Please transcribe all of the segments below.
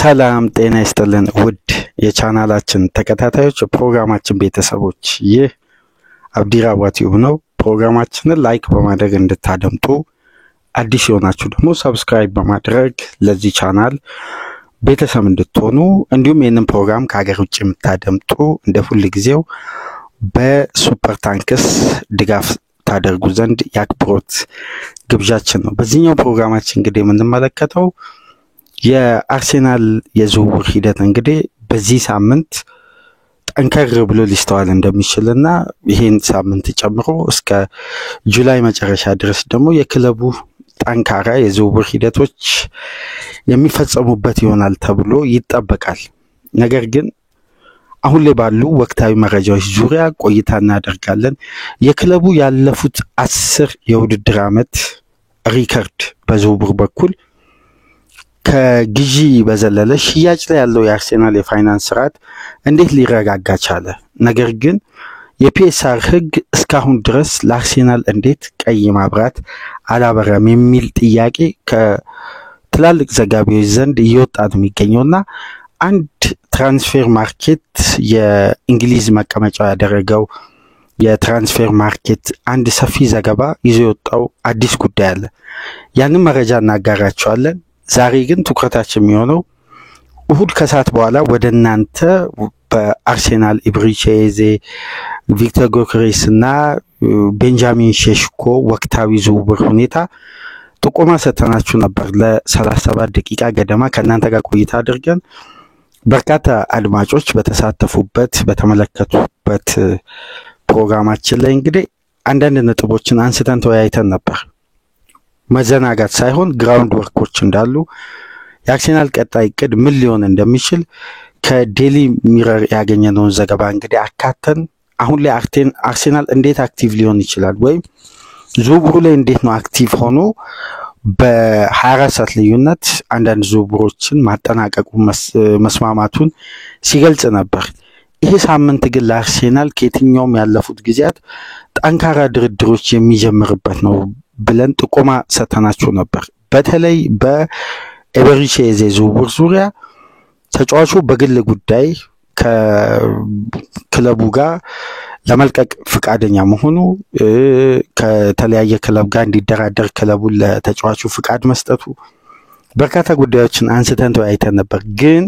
ሰላም ጤና ይስጥልን ውድ የቻናላችን ተከታታዮች ፕሮግራማችን ቤተሰቦች ይህ አብዲራዋቲው ነው። ፕሮግራማችንን ላይክ በማድረግ እንድታደምጡ አዲስ የሆናችሁ ደግሞ ሰብስክራይብ በማድረግ ለዚህ ቻናል ቤተሰብ እንድትሆኑ እንዲሁም ይህንን ፕሮግራም ከሀገር ውጭ የምታደምጡ እንደ ሁሉ ጊዜው በሱፐር ታንክስ ድጋፍ ታደርጉ ዘንድ ያክብሮት ግብዣችን ነው። በዚህኛው ፕሮግራማችን እንግዲህ የምንመለከተው የአርሴናል የዝውውር ሂደት እንግዲህ በዚህ ሳምንት ጠንከር ብሎ ሊስተዋል እንደሚችልና ይሄን ሳምንት ጨምሮ እስከ ጁላይ መጨረሻ ድረስ ደግሞ የክለቡ ጠንካራ የዝውውር ሂደቶች የሚፈጸሙበት ይሆናል ተብሎ ይጠበቃል። ነገር ግን አሁን ላይ ባሉ ወቅታዊ መረጃዎች ዙሪያ ቆይታ እናደርጋለን። የክለቡ ያለፉት 10 የውድድር ዓመት ሪከርድ በዝውውር በኩል ከግዢ በዘለለ ሽያጭ ላይ ያለው የአርሴናል የፋይናንስ ስርዓት እንዴት ሊረጋጋ ቻለ? ነገር ግን የፒኤስአር ህግ እስካሁን ድረስ ለአርሴናል እንዴት ቀይ ማብራት አላበራም የሚል ጥያቄ ከትላልቅ ዘጋቢዎች ዘንድ እየወጣ ነው የሚገኘውና አንድ ትራንስፌር ማርኬት የእንግሊዝ መቀመጫ ያደረገው የትራንስፌር ማርኬት አንድ ሰፊ ዘገባ ይዞ የወጣው አዲስ ጉዳይ አለ። ያንን መረጃ እናጋራቸዋለን። ዛሬ ግን ትኩረታችን የሚሆነው እሁድ ከሰዓት በኋላ ወደ እናንተ በአርሴናል ኢብሪቼዜ፣ ቪክተር ጎክሬስ እና ቤንጃሚን ሼሽኮ ወቅታዊ ዝውውር ሁኔታ ጥቆማ ሰጥተናችሁ ነበር። ለ37 ደቂቃ ገደማ ከእናንተ ጋር ቆይታ አድርገን በርካታ አድማጮች በተሳተፉበት በተመለከቱበት ፕሮግራማችን ላይ እንግዲህ አንዳንድ ነጥቦችን አንስተን ተወያይተን ነበር። መዘናጋት ሳይሆን ግራውንድ ወርኮች እንዳሉ የአርሴናል ቀጣይ እቅድ ምን ሊሆን እንደሚችል ከዴሊ ሚረር ያገኘነውን ዘገባ እንግዲህ አካተን አሁን ላይ አርሴናል እንዴት አክቲቭ ሊሆን ይችላል ወይም ዝውውሩ ላይ እንዴት ነው አክቲቭ ሆኖ በ24 ሰዓት ልዩነት አንዳንድ ዝውውሮችን ማጠናቀቁ መስማማቱን ሲገልጽ ነበር። ይሄ ሳምንት ግን ለአርሴናል ከየትኛውም ያለፉት ጊዜያት ጠንካራ ድርድሮች የሚጀምርበት ነው ብለን ጥቆማ ሰጥተናችሁ ነበር። በተለይ በኤቤሪቼዜ ዝውውር ዙሪያ ተጫዋቹ በግል ጉዳይ ከክለቡ ጋር ለመልቀቅ ፍቃደኛ መሆኑ፣ ከተለያየ ክለብ ጋር እንዲደራደር ክለቡን ለተጫዋቹ ፍቃድ መስጠቱ በርካታ ጉዳዮችን አንስተን ተወያይተን ነበር። ግን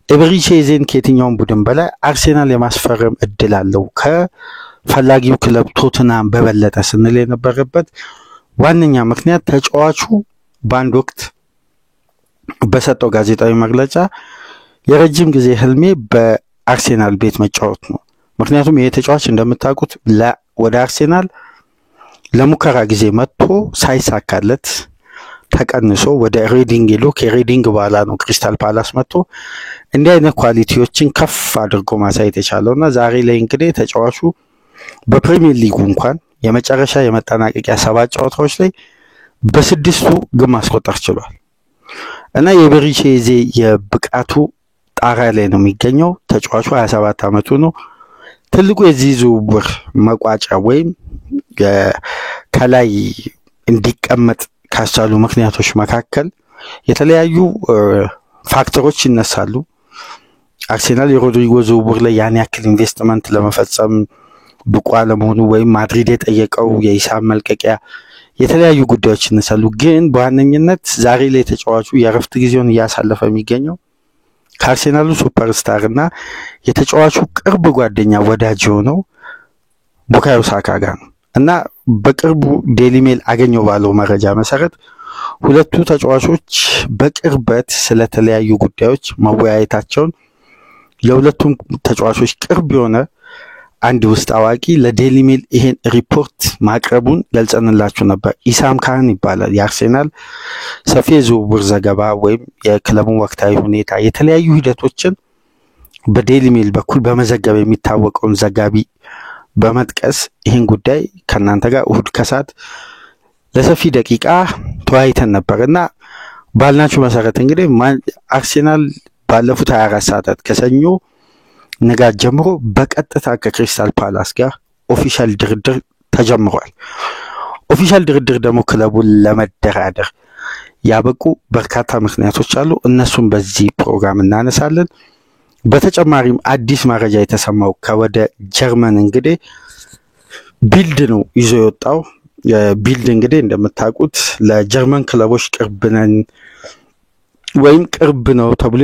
ኤቤሪቼዜን ከየትኛውም ቡድን በላይ አርሴናል የማስፈረም እድል አለው ከፈላጊው ክለብ ቶትናም በበለጠ ስንል የነበረበት ዋነኛ ምክንያት ተጫዋቹ በአንድ ወቅት በሰጠው ጋዜጣዊ መግለጫ የረጅም ጊዜ ህልሜ በአርሴናል ቤት መጫወት ነው። ምክንያቱም ይሄ ተጫዋች እንደምታውቁት ወደ አርሴናል ለሙከራ ጊዜ መጥቶ ሳይሳካለት ተቀንሶ ወደ ሬዲንግ ሄዶ ከሬዲንግ በኋላ ነው ክሪስታል ፓላስ መጥቶ እንዲህ አይነት ኳሊቲዎችን ከፍ አድርጎ ማሳየት የቻለውና ዛሬ ላይ እንግዲህ ተጫዋቹ በፕሪሚየር ሊጉ እንኳን የመጨረሻ የመጠናቀቂያ 7 ጨዋታዎች ላይ በ6ቱ ግብ ማስቆጠር ችሏል እና የኤቤሪቼዜ የብቃቱ ጣራ ላይ ነው የሚገኘው። ተጫዋቹ 27 ዓመቱ ነው። ትልቁ የዚህ ዝውውር መቋጫ ወይም ከላይ እንዲቀመጥ ካስቻሉ ምክንያቶች መካከል የተለያዩ ፋክተሮች ይነሳሉ። አርሴናል የሮድሪጎ ዝውውር ላይ ያን ያክል ኢንቨስትመንት ለመፈጸም ብቁ አለመሆኑ ወይም ማድሪድ የጠየቀው የሂሳብ መልቀቂያ የተለያዩ ጉዳዮች ይነሳሉ። ግን በዋነኝነት ዛሬ ላይ ተጫዋቹ የረፍት ጊዜውን እያሳለፈ የሚገኘው ከአርሴናሉ ሱፐርስታር እና የተጫዋቹ ቅርብ ጓደኛ ወዳጅ የሆነው ቡካዮ ሳካ ጋር ነው እና በቅርቡ ዴሊ ሜል አገኘው ባለው መረጃ መሰረት ሁለቱ ተጫዋቾች በቅርበት ስለተለያዩ ጉዳዮች መወያየታቸውን ለሁለቱም ተጫዋቾች ቅርብ የሆነ አንድ ውስጥ አዋቂ ለዴሊ ሜል ይሄን ሪፖርት ማቅረቡን ገልጸንላችሁ ነበር። ኢሳም ካህን ይባላል። የአርሴናል ሰፊ ዝውውር ዘገባ ወይም የክለቡን ወቅታዊ ሁኔታ የተለያዩ ሂደቶችን በዴሊ ሜል በኩል በመዘገብ የሚታወቀውን ዘጋቢ በመጥቀስ ይሄን ጉዳይ ከናንተ ጋር እሁድ ከሰዓት ለሰፊ ደቂቃ ተወያይተን ነበርና ባልናችሁ መሰረት እንግዲህ አርሴናል ባለፉት 24 ሰዓታት ከሰኞ ንጋት ጀምሮ በቀጥታ ከክሪስታል ፓላስ ጋር ኦፊሻል ድርድር ተጀምሯል። ኦፊሻል ድርድር ደግሞ ክለቡን ለመደራደር ያበቁ በርካታ ምክንያቶች አሉ። እነሱም በዚህ ፕሮግራም እናነሳለን። በተጨማሪም አዲስ መረጃ የተሰማው ከወደ ጀርመን እንግዲህ ቢልድ ነው ይዞ የወጣው። ቢልድ እንግዲህ እንደምታውቁት ለጀርመን ክለቦች ቅርብ ነን ወይም ቅርብ ነው ተብሎ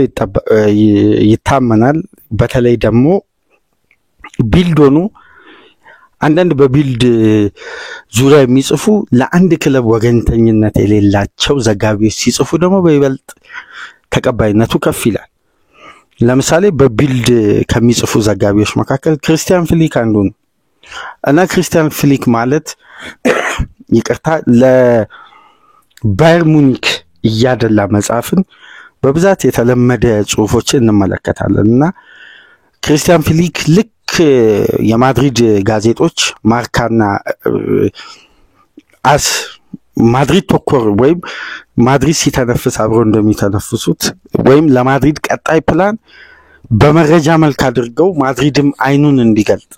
ይታመናል። በተለይ ደግሞ ቢልድ ሆኖ አንዳንድ በቢልድ ዙሪያ የሚጽፉ ለአንድ ክለብ ወገንተኝነት የሌላቸው ዘጋቢዎች ሲጽፉ ደግሞ በይበልጥ ተቀባይነቱ ከፍ ይላል። ለምሳሌ በቢልድ ከሚጽፉ ዘጋቢዎች መካከል ክርስቲያን ፍሊክ አንዱ ነው እና ክርስቲያን ፍሊክ ማለት ይቅርታ ለባየር ሙኒክ እያደላ መጻፍን በብዛት የተለመደ ጽሁፎችን እንመለከታለን እና ክርስቲያን ፍሊክ ልክ የማድሪድ ጋዜጦች ማርካና አስ ማድሪድ ተኮር ወይም ማድሪድ ሲተነፍስ አብሮ እንደሚተነፍሱት ወይም ለማድሪድ ቀጣይ ፕላን በመረጃ መልክ አድርገው ማድሪድም አይኑን እንዲገልጥ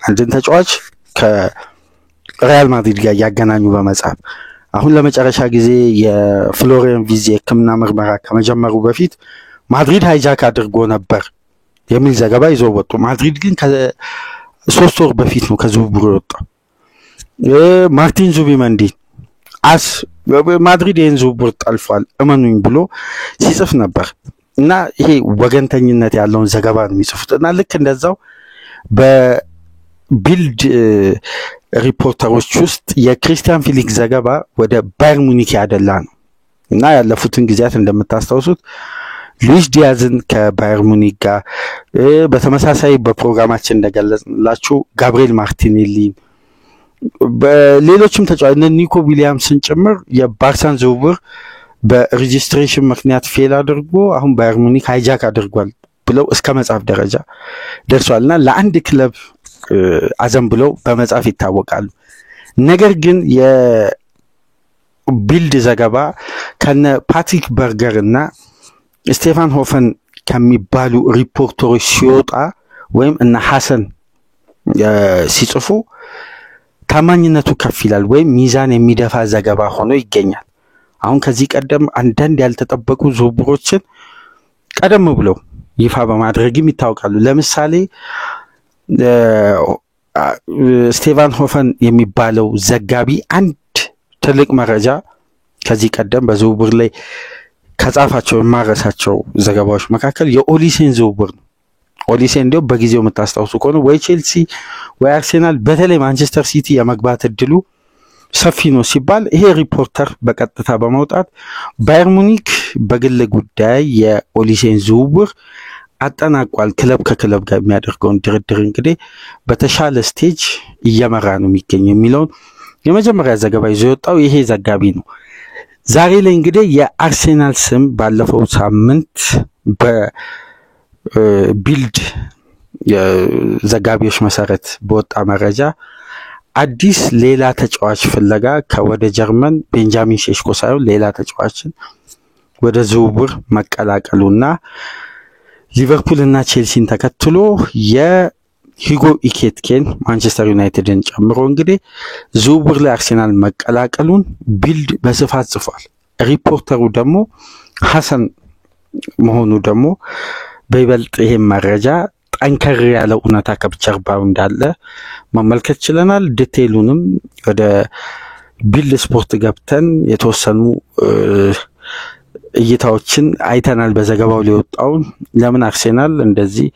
አንድን ተጫዋች ከሪያል ማድሪድ ጋር ያገናኙ በመጻፍ አሁን ለመጨረሻ ጊዜ የፍሎሪያን ቪዚ ሕክምና ምርመራ ከመጀመሩ በፊት ማድሪድ ሃይጃክ አድርጎ ነበር የሚል ዘገባ ይዘው ወጡ። ማድሪድ ግን ከ3 ወር በፊት ነው ከዝውውሩ የወጣው። ማርቲን ዙቢመንዲ ማድሪድ ይህን ዝውውር ጠልፏል እመኑኝ ብሎ ሲጽፍ ነበር እና ይሄ ወገንተኝነት ያለውን ዘገባ ነው የሚጽፉት እና ልክ እንደዛው በቢልድ ሪፖርተሮች ውስጥ የክርስቲያን ፍሊክ ዘገባ ወደ ባየር ሙኒክ ያደላ ነው እና ያለፉትን ጊዜያት እንደምታስታውሱት ሉዊስ ዲያዝን ከባየር ሙኒክ ጋር በተመሳሳይ በፕሮግራማችን እንደገለጽላችሁ ጋብሪኤል ማርቲኔሊ በሌሎችም ተጫዋቾች ኒኮ ዊሊያምስን ጭምር የባርሳን ዝውውር በሬጂስትሬሽን ምክንያት ፌል አድርጎ አሁን ባየር ሙኒክ ሃይጃክ አድርጓል ብለው እስከ መጻፍ ደረጃ ደርሷልና ለአንድ ክለብ አዘን ብለው በመጻፍ ይታወቃሉ። ነገር ግን የቢልድ ዘገባ ከነ ፓትሪክ በርገር እና ስቴፋን ሆፈን ከሚባሉ ሪፖርተሮች ሲወጣ ወይም እና ሐሰን ሲጽፉ ታማኝነቱ ከፍ ይላል ወይም ሚዛን የሚደፋ ዘገባ ሆኖ ይገኛል። አሁን ከዚህ ቀደም አንዳንድ ያልተጠበቁ ዝውውሮችን ቀደም ብለው ይፋ በማድረግም ይታወቃሉ። ለምሳሌ ስቴፋን ሆፈን የሚባለው ዘጋቢ አንድ ትልቅ መረጃ ከዚህ ቀደም በዝውውር ላይ ከጻፋቸው የማረሳቸው ዘገባዎች መካከል የኦሊሴን ዝውውር ነው። ኦሊሴ እንዲያው በጊዜው የምታስታውሱ ከሆነ ወይ ቼልሲ ወይ አርሴናል በተለይ ማንቸስተር ሲቲ የመግባት እድሉ ሰፊ ነው ሲባል ይሄ ሪፖርተር በቀጥታ በመውጣት ባየር ሙኒክ በግል ጉዳይ የኦሊሴን ዝውውር አጠናቋል፣ ክለብ ከክለብ ጋር የሚያደርገውን ድርድር እንግዲህ በተሻለ ስቴጅ እየመራ ነው የሚገኘው የሚለውን የመጀመሪያ ዘገባ ይዞ የወጣው ይሄ ዘጋቢ ነው። ዛሬ ላይ እንግዲህ የአርሴናል ስም ባለፈው ሳምንት በቢልድ ዘጋቢዎች መሰረት በወጣ መረጃ አዲስ ሌላ ተጫዋች ፍለጋ ከወደ ጀርመን ቤንጃሚን ሼሽኮ ሳይሆን ሌላ ተጫዋችን ወደ ዝውውር መቀላቀሉና ሊቨርፑል እና ቼልሲን ተከትሎ የሂጎ ኢኬቲኬን ማንቸስተር ዩናይትድን ጨምሮ እንግዲህ ዝውውር ላይ አርሴናል መቀላቀሉን ቢልድ በስፋት ጽፏል። ሪፖርተሩ ደግሞ ሐሰን መሆኑ ደግሞ በይበልጥ ይሄ መረጃ ጠንከር ያለ እውነታ ከጀርባው እንዳለ መመልከት ችለናል። ዲቴይሉንም ወደ ቢልድ ስፖርት ገብተን የተወሰኑ እይታዎችን አይተናል። በዘገባው ሊወጣው ለምን አርሴናል እንደዚህ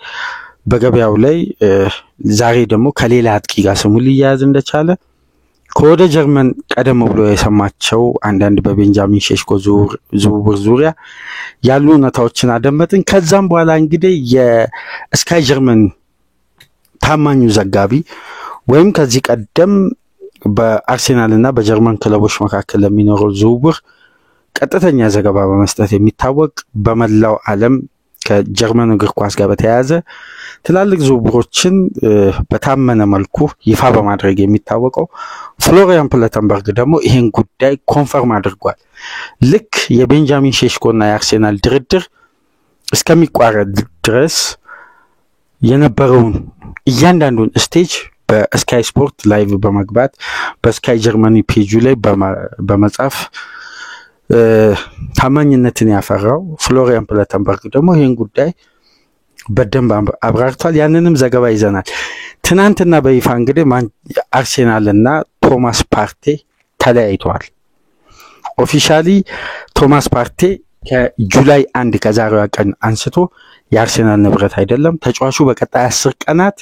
በገበያው ላይ ዛሬ ደግሞ ከሌላ አጥቂ ጋር ስሙ ሊያያዝ እንደቻለ ከወደ ጀርመን ቀደም ብሎ የሰማቸው አንዳንድ በቤንጃሚን ሼሽኮ ዝውውር ዙሪያ ያሉ እውነታዎችን አደመጥን። ከዛም በኋላ እንግዲህ የስካይ ጀርመን ታማኙ ዘጋቢ ወይም ከዚህ ቀደም በአርሴናልና በጀርመን ክለቦች መካከል ለሚኖረው ዝውውር ቀጥተኛ ዘገባ በመስጠት የሚታወቅ በመላው ዓለም ከጀርመን እግር ኳስ ጋር በተያያዘ ትላልቅ ዝውውሮችን በታመነ መልኩ ይፋ በማድረግ የሚታወቀው ፍሎሪያን ፕለተንበርግ ደግሞ ይሄን ጉዳይ ኮንፈርም አድርጓል። ልክ የቤንጃሚን ሼሽኮና የአርሴናል ድርድር እስከሚቋረጥ ድረስ የነበረውን እያንዳንዱን ስቴጅ በስካይ ስፖርት ላይቭ በመግባት በስካይ ጀርመኒ ፔጁ ላይ በመጻፍ ታማኝነትን ያፈራው ፍሎሪያን ፕላተንበርግ ደግሞ ይሄን ጉዳይ በደንብ አብራርቷል። ያንንም ዘገባ ይዘናል። ትናንትና በይፋ እንግዲህ አርሴናልና ቶማስ ፓርቴ ተለያይተዋል። ኦፊሻሊ ቶማስ ፓርቴ ከጁላይ 1 ከዛሬዋ ቀን አንስቶ የአርሴናል ንብረት አይደለም። ተጫዋቹ በቀጣይ 10 ቀናት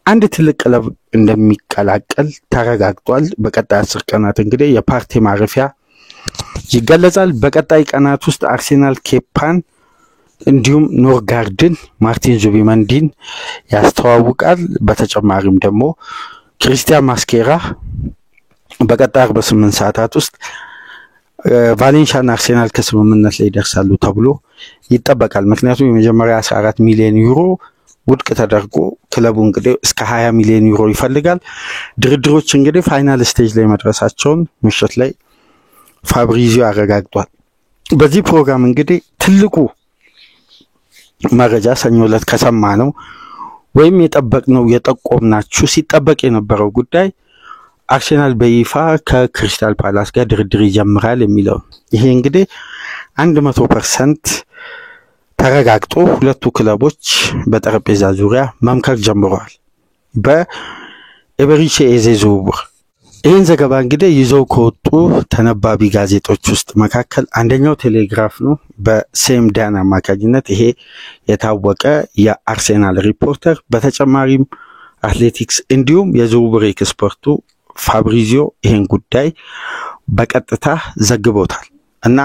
አንድ ትልቅ ክለብ እንደሚቀላቀል ተረጋግጧል። በቀጣይ 10 ቀናት እንግዲህ የፓርቴ ማረፊያ ይገለጻል። በቀጣይ ቀናት ውስጥ አርሴናል ኬፓን እንዲሁም ኖርጋርድን ማርቲን ዙቢመንዲን ያስተዋውቃል። በተጨማሪም ደግሞ ክሪስቲያን ማስኬራ በቀጣይ 48 ሰዓታት ውስጥ ቫሌንሻና አርሴናል ከስምምነት ላይ ይደርሳሉ ተብሎ ይጠበቃል። ምክንያቱም የመጀመሪያ 14 ሚሊዮን ዩሮ ውድቅ ተደርጎ ክለቡ እንግዲህ እስከ 20 ሚሊዮን ዩሮ ይፈልጋል። ድርድሮች እንግዲህ ፋይናል ስቴጅ ላይ መድረሳቸውን ምሽት ላይ ፋብሪዚዮ አረጋግጧል። በዚህ ፕሮግራም እንግዲህ ትልቁ መረጃ ሰኞ ዕለት ከሰማነው ወይም የጠቆምናችሁ ሲጠበቅ የነበረው ጉዳይ አርሴናል በይፋ ከክሪስታል ፓላስ ጋር ድርድር ይጀምራል የሚለው ይሄ እንግዲህ 100% ተረጋግጦ ሁለቱ ክለቦች በጠረጴዛ ዙሪያ መምከር ጀምረዋል በኤቤሪቼ ኤዜ ዝውውር። ይህን ዘገባ እንግዲህ ይዘው ከወጡ ተነባቢ ጋዜጦች ውስጥ መካከል አንደኛው ቴሌግራፍ ነው። በሴም ዳን አማካኝነት ይሄ የታወቀ የአርሴናል ሪፖርተር፣ በተጨማሪም አትሌቲክስ እንዲሁም የዝውውር ኤክስፐርቱ ፋብሪዚዮ ይሄን ጉዳይ በቀጥታ ዘግቦታል እና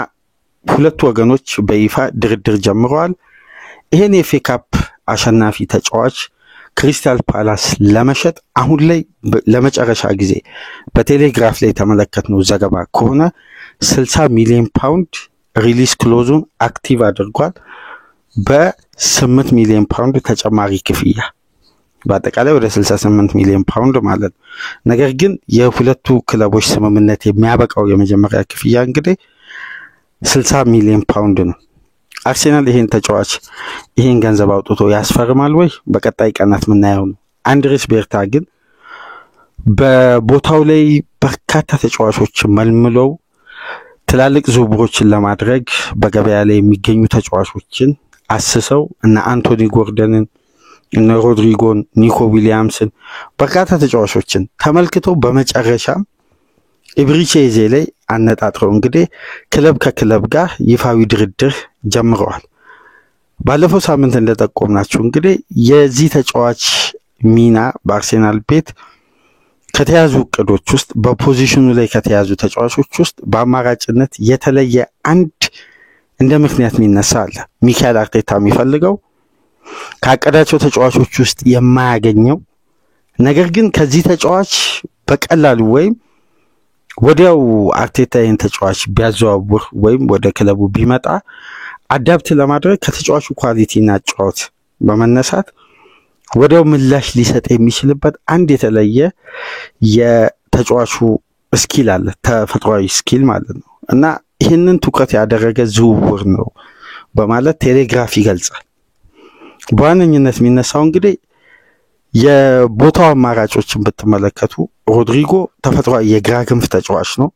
ሁለቱ ወገኖች በይፋ ድርድር ጀምረዋል። ይሄን የኤፍኤ ካፕ አሸናፊ ተጫዋች ክሪስታል ፓላስ ለመሸጥ አሁን ላይ ለመጨረሻ ጊዜ በቴሌግራፍ ላይ ተመለከትነው ዘገባ ከሆነ 60 ሚሊዮን ፓውንድ ሪሊስ ክሎዙን አክቲቭ አድርጓል። በ8 ሚሊዮን ፓውንድ ተጨማሪ ክፍያ በአጠቃላይ ወደ 68 ሚሊዮን ፓውንድ ማለት ነው። ነገር ግን የሁለቱ ክለቦች ስምምነት የሚያበቃው የመጀመሪያ ክፍያ እንግዲህ 60 ሚሊዮን ፓውንድ ነው። አርሴናል ይሄን ተጫዋች ይሄን ገንዘብ አውጥቶ ያስፈርማል ወይ? በቀጣይ ቀናት ምናየው ነው። አንድሬስ ቤርታ ግን በቦታው ላይ በርካታ ተጫዋቾች መልምለው ትላልቅ ዝውውሮችን ለማድረግ በገበያ ላይ የሚገኙ ተጫዋቾችን አስሰው እና አንቶኒ ጎርደንን እና ሮድሪጎን፣ ኒኮ ዊሊያምስን በርካታ ተጫዋቾችን ተመልክተው በመጨረሻም ኤቤሪቼ ኤዜ ላይ አነጣጥረው እንግዲህ ክለብ ከክለብ ጋር ይፋዊ ድርድር ጀምረዋል። ባለፈው ሳምንት እንደጠቆምናችሁ እንግዲህ የዚህ ተጫዋች ሚና በአርሴናል ቤት ከተያዙ እቅዶች ውስጥ በፖዚሽኑ ላይ ከተያዙ ተጫዋቾች ውስጥ በአማራጭነት የተለየ አንድ እንደ ምክንያት የሚነሳ አለ። ሚካኤል አርቴታ የሚፈልገው ካቀዳቸው ተጫዋቾች ውስጥ የማያገኘው ነገር ግን ከዚህ ተጫዋች በቀላሉ ወይም ወዲያው አርቴታ ይህን ተጫዋች ቢያዘዋውር ወይም ወደ ክለቡ ቢመጣ አዳፕት ለማድረግ ከተጫዋቹ ኳሊቲና ጨዋታ በመነሳት ወዲያው ምላሽ ሊሰጥ የሚችልበት አንድ የተለየ የተጫዋቹ ስኪል አለ፣ ተፈጥሯዊ ስኪል ማለት ነው እና ይህንን ትኩረት ያደረገ ዝውውር ነው በማለት ቴሌግራፍ ይገልጻል። በዋነኝነት የሚነሳው እንግዲህ የቦታው አማራጮችን ብትመለከቱ ሮድሪጎ ተፈጥሯዊ የግራ ክንፍ ተጫዋች ነው።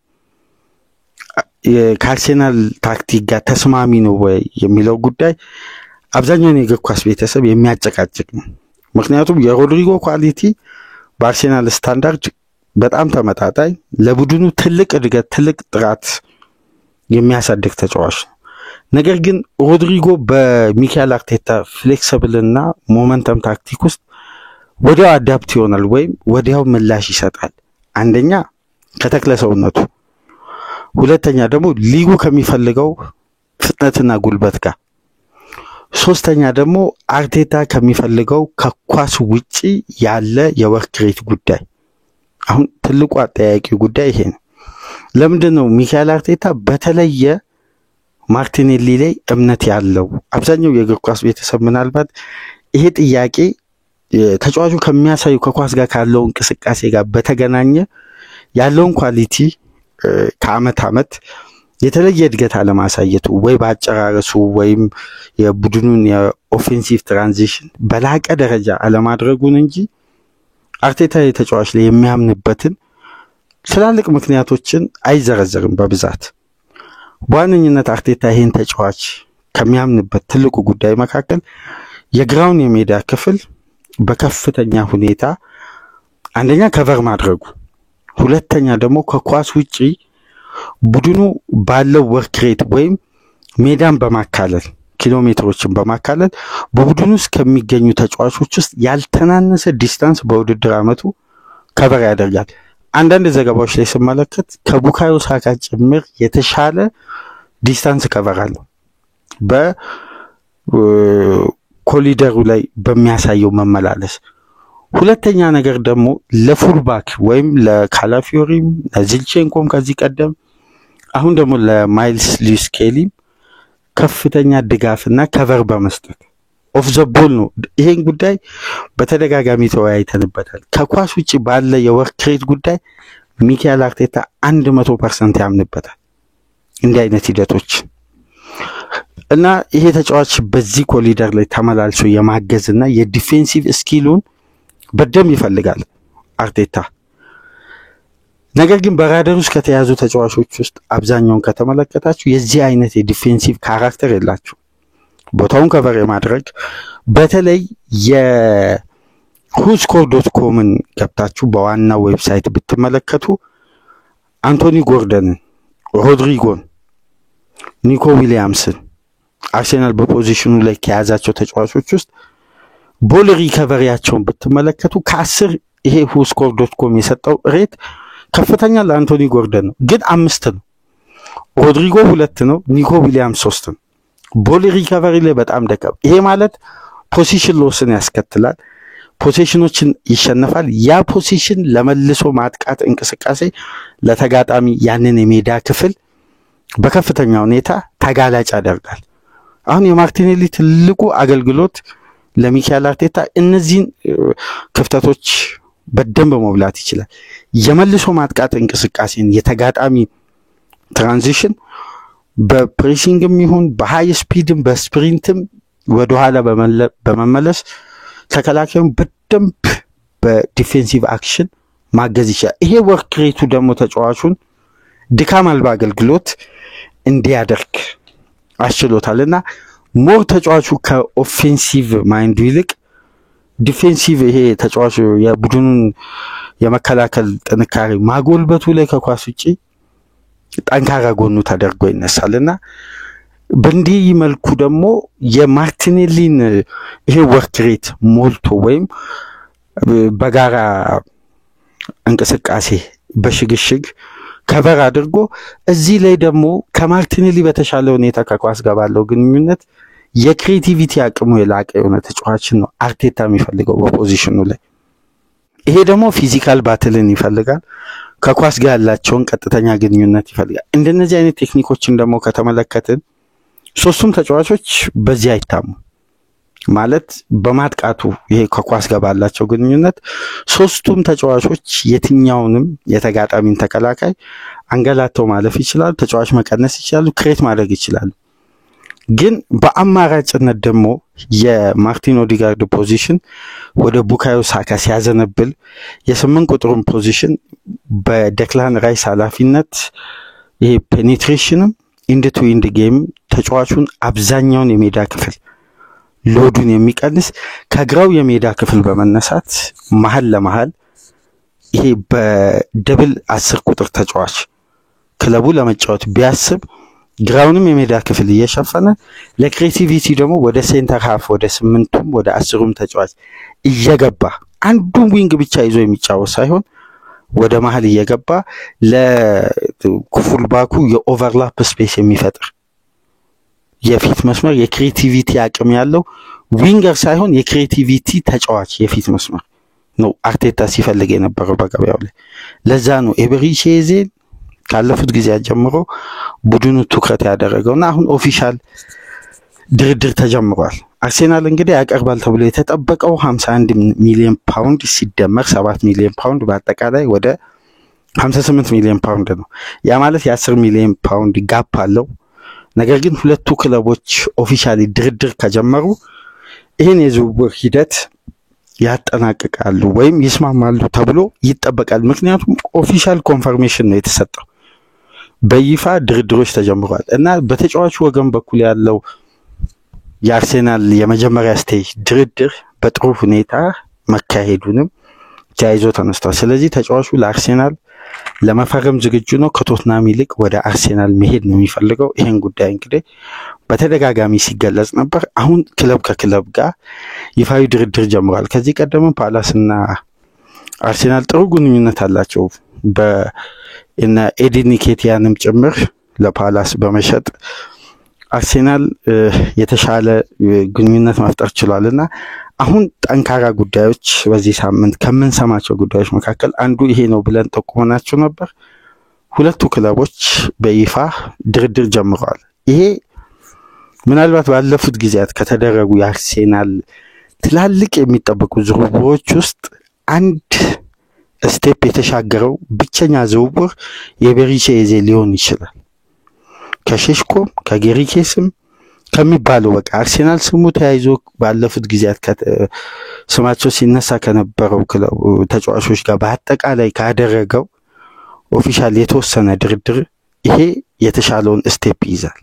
የአርሴናል ታክቲክ ጋር ተስማሚ ነው ወይ የሚለው ጉዳይ አብዛኛውን የእግር ኳስ ቤተሰብ የሚያጨቃጭቅ ነው። ምክንያቱም የሮድሪጎ ኳሊቲ በአርሴናል ስታንዳርድ በጣም ተመጣጣኝ፣ ለቡድኑ ትልቅ እድገት ትልቅ ጥራት የሚያሳድግ ተጫዋች ነው። ነገር ግን ሮድሪጎ በሚካኤል አርቴታ ፍሌክሲብልና ሞመንተም ታክቲክ ውስጥ ወዲያው አዳፕት ይሆናል ወይም ወዲያው ምላሽ ይሰጣል። አንደኛ ከተክለ ሰውነቱ፣ ሁለተኛ ደግሞ ሊጉ ከሚፈልገው ፍጥነትና ጉልበት ጋር፣ ሶስተኛ ደግሞ አርቴታ ከሚፈልገው ከኳስ ውጪ ያለ የወርክ ሬት ጉዳይ። አሁን ትልቁ አጠያቂ ጉዳይ ይሄ ነው። ለምንድነው ሚካኤል አርቴታ በተለየ ማርቲኔሊ ላይ እምነት ያለው? አብዛኛው የእግር ኳስ ቤተሰብ ምናልባት ይሄ ጥያቄ ተጫዋቹ ከሚያሳዩ ከኳስ ጋር ካለው እንቅስቃሴ ጋር በተገናኘ ያለውን ኳሊቲ ከአመት አመት የተለየ እድገት አለማሳየቱ ወይ በአጨራረሱ ወይም የቡድኑን የኦፌንሲቭ ትራንዚሽን በላቀ ደረጃ አለማድረጉን እንጂ አርቴታ የተጫዋች ላይ የሚያምንበትን ትላልቅ ምክንያቶችን አይዘረዘርም በብዛት። በዋነኝነት አርቴታ ይሄን ተጫዋች ከሚያምንበት ትልቁ ጉዳይ መካከል የግራውን የሜዳ ክፍል በከፍተኛ ሁኔታ አንደኛ ከቨር ማድረጉ፣ ሁለተኛ ደግሞ ከኳስ ውጪ ቡድኑ ባለው ወርክ ሬት ወይም ሜዳን በማካለል ኪሎሜትሮችን በማካለል በቡድኑ ውስጥ ከሚገኙ ተጫዋቾች ውስጥ ያልተናነሰ ዲስታንስ በውድድር ዓመቱ ከቨር ያደርጋል። አንዳንድ ዘገባዎች ላይ ስመለከት ከቡካዮ ሳካ ጭምር የተሻለ ዲስታንስ ከቨር አለው በኮሊደሩ ላይ በሚያሳየው መመላለስ። ሁለተኛ ነገር ደግሞ ለፉልባክ ወይም ለካላፊዮሪም ለዚልቼንኮም ከዚህ ቀደም አሁን ደግሞ ለማይልስ ሉዊስ ስኬሊ ከፍተኛ ድጋፍና ከቨር በመስጠት ኦፍ ዘ ቦል ነው። ይሄን ጉዳይ በተደጋጋሚ ተወያይተንበታል። ከኳስ ውጪ ባለ የወርክ ሬት ጉዳይ ሚካኤል አርቴታ 100% ያምንበታል እንዲህ አይነት ሂደቶች እና ይሄ ተጫዋች በዚህ ኮሊደር ላይ ተመላልሶ የማገዝና የዲፌንሲቭ ስኪሉን በደም ይፈልጋል አርቴታ። ነገር ግን በራደር ውስጥ ከተያዙ ተጫዋቾች ውስጥ አብዛኛውን ከተመለከታችሁ የዚህ አይነት የዲፌንሲቭ ካራክተር የላችሁ። ቦታውን ከቨር የማድረግ በተለይ የwhoscore.comን ገብታችሁ በዋናው ዌብሳይት ብትመለከቱ አንቶኒ ጎርደንን፣ ሮድሪጎን፣ ኒኮ ዊሊያምስን አርሴናል በፖዚሽኑ ላይ ከያዛቸው ተጫዋቾች ውስጥ ቦል ሪከቨሪያቸውን ብትመለከቱ ከ10 ይሄ whoscore.com የሰጠው ሬት ከፍተኛ ለአንቶኒ ጎርደን ነው፣ ግን 5 ነው። ሮድሪጎ 2 ነው፣ ኒኮ ዊሊያምስ 3 ነው። ቦል ሪከቨሪ ላይ በጣም ደካማ። ይሄ ማለት ፖዚሽን ሎስን ያስከትላል፣ ፖዚሽኖችን ይሸነፋል። ያ ፖዚሽን ለመልሶ ማጥቃት እንቅስቃሴ ለተጋጣሚ ያንን የሜዳ ክፍል በከፍተኛ ሁኔታ ተጋላጭ ያደርጋል። አሁን የማርቲኔሊ ትልቁ አገልግሎት ለሚካኤል አርቴታ እነዚህን ክፍተቶች በደንብ መብላት ይችላል። የመልሶ ማጥቃት እንቅስቃሴን የተጋጣሚ ትራንዚሽን በፕሬሲንግም ይሁን በሃይ ስፒድም በስፕሪንትም ወደ ኋላ በመመለስ ተከላካዩን በደንብ በዲፌንሲቭ አክሽን ማገዝ ይችላል። ይሄ ወርክ ሬቱ ደግሞ ተጫዋቹን ድካም አልባ አገልግሎት እንዲያደርግ አስችሎታልና ሞር ተጫዋቹ ከኦፌንሲቭ ማይንዱ ይልቅ ዲፌንሲቭ ይሄ ተጫዋቹ የቡድኑን የመከላከል ጥንካሬ ማጎልበቱ ላይ ከኳስ ውጪ ጠንካራ ጎኑ ተደርጎ ይነሳልና በእንዲህ መልኩ ደግሞ የማርቲኔሊን ይሄ ወርክ ሬት ሞልቶ ወይም በጋራ እንቅስቃሴ በሽግሽግ ከቨር አድርጎ እዚህ ላይ ደግሞ ከማርቲኔሊ በተሻለ ሁኔታ ከኳስ ጋር ባለው ግንኙነት የክሬቲቪቲ አቅሙ የላቀ የሆነ ተጫዋችን ነው አርቴታ የሚፈልገው በፖዚሽኑ ላይ። ይሄ ደግሞ ፊዚካል ባትልን ይፈልጋል፣ ከኳስ ጋር ያላቸውን ቀጥተኛ ግንኙነት ይፈልጋል። እንደነዚህ አይነት ቴክኒኮችን ደግሞ ከተመለከትን ሶስቱም ተጫዋቾች በዚህ አይታሙ ማለት በማጥቃቱ ይሄ ከኳስ ጋር ባላቸው ግንኙነት ሶስቱም ተጫዋቾች የትኛውንም የተጋጣሚን ተከላካይ አንገላተው ማለፍ ይችላሉ፣ ተጫዋች መቀነስ ይችላሉ፣ ክሬት ማድረግ ይችላሉ። ግን በአማራጭነት ደግሞ የማርቲን ኦዲጋርድ ፖዚሽን ወደ ቡካዮ ሳካ ሲያዘነብል የ8 ቁጥሩን ፖዚሽን በዴክላን ራይስ ኃላፊነት ይሄ ፔኔትሬሽንም ኢንድ ቱ ኢንድ ጌም ተጫዋቹን አብዛኛውን የሜዳ ክፍል ሎዱን የሚቀንስ ከግራው የሜዳ ክፍል በመነሳት መሃል ለመሃል ይሄ በደብል 10 ቁጥር ተጫዋች ክለቡ ለመጫወት ቢያስብ ግራውንም የሜዳ ክፍል እየሸፈነ ለክሬቲቪቲ ደግሞ ወደ ሴንተር ሃፍ ወደ 8ቱም ወደ 10ሩም ተጫዋች እየገባ አንዱን ዊንግ ብቻ ይዞ የሚጫወት ሳይሆን ወደ መሃል እየገባ ለፉልባኩ የኦቨርላፕ ስፔስ የሚፈጥር የፊት መስመር የክሬቲቪቲ አቅም ያለው ዊንገር ሳይሆን የክሬቲቪቲ ተጫዋች የፊት መስመር ነው አርቴታ ሲፈልግ የነበረው በገበያው ላይ። ለዛ ነው ኤብሪቼዜ ካለፉት ጊዜያት ጀምሮ ቡድኑ ትኩረት ያደረገውና አሁን ኦፊሻል ድርድር ተጀምሯል። አርሴናል እንግዲህ ያቀርባል ተብሎ የተጠበቀው 51 ሚሊዮን ፓውንድ ሲደመር 7 ሚሊዮን ፓውንድ በአጠቃላይ ወደ 58 ሚሊዮን ፓውንድ ነው። ያ ማለት የ10 ሚሊዮን ፓውንድ ጋፕ አለው። ነገር ግን ሁለቱ ክለቦች ኦፊሻሊ ድርድር ከጀመሩ ይሄን የዝውውር ሂደት ያጠናቅቃሉ ወይም ይስማማሉ ተብሎ ይጠበቃል። ምክንያቱም ኦፊሻል ኮንፈርሜሽን ነው የተሰጠው። በይፋ ድርድሮች ተጀምሯል እና በተጫዋቹ ወገን በኩል ያለው የአርሴናል የመጀመሪያ ስቴጅ ድርድር በጥሩ ሁኔታ መካሄዱንም ተያይዞ ተነስቷል። ስለዚህ ተጫዋቹ ለአርሴናል ለመፈረም ዝግጁ ነው። ከቶትናም ይልቅ ወደ አርሴናል መሄድ ነው የሚፈልገው። ይሄን ጉዳይ እንግዲህ በተደጋጋሚ ሲገለጽ ነበር። አሁን ክለብ ከክለብ ጋር ይፋዊ ድርድር ጀምሯል። ከዚህ ቀደም ፓላስና አርሴናል ጥሩ ግንኙነት አላቸው። በእነ ኤዲን ኒኬቲያንም ጭምር ለፓላስ በመሸጥ አርሴናል የተሻለ ግንኙነት መፍጠር ችሏልና አሁን ጠንካራ ጉዳዮች በዚህ ሳምንት ከምንሰማቸው ጉዳዮች መካከል አንዱ ይሄ ነው ብለን ጠቁመናችሁ ነበር። ሁለቱ ክለቦች በይፋ ድርድር ጀምረዋል። ይሄ ምናልባት ባለፉት ጊዜያት ከተደረጉ የአርሴናል ትላልቅ የሚጠበቁ ዝውውሮች ውስጥ አንድ ስቴፕ የተሻገረው ብቸኛ ዝውውር የቤሪቼ ኤዜ ሊሆን ይችላል። ከሼሽኮም ከጌሪኬስም ከሚባለው በቃ አርሴናል ስሙ ተያይዞ ባለፉት ጊዜያት ስማቸው ሲነሳ ከነበረው ተጫዋቾች ጋር በአጠቃላይ ካደረገው ኦፊሻል የተወሰነ ድርድር ይሄ የተሻለውን ስቴፕ ይዛል።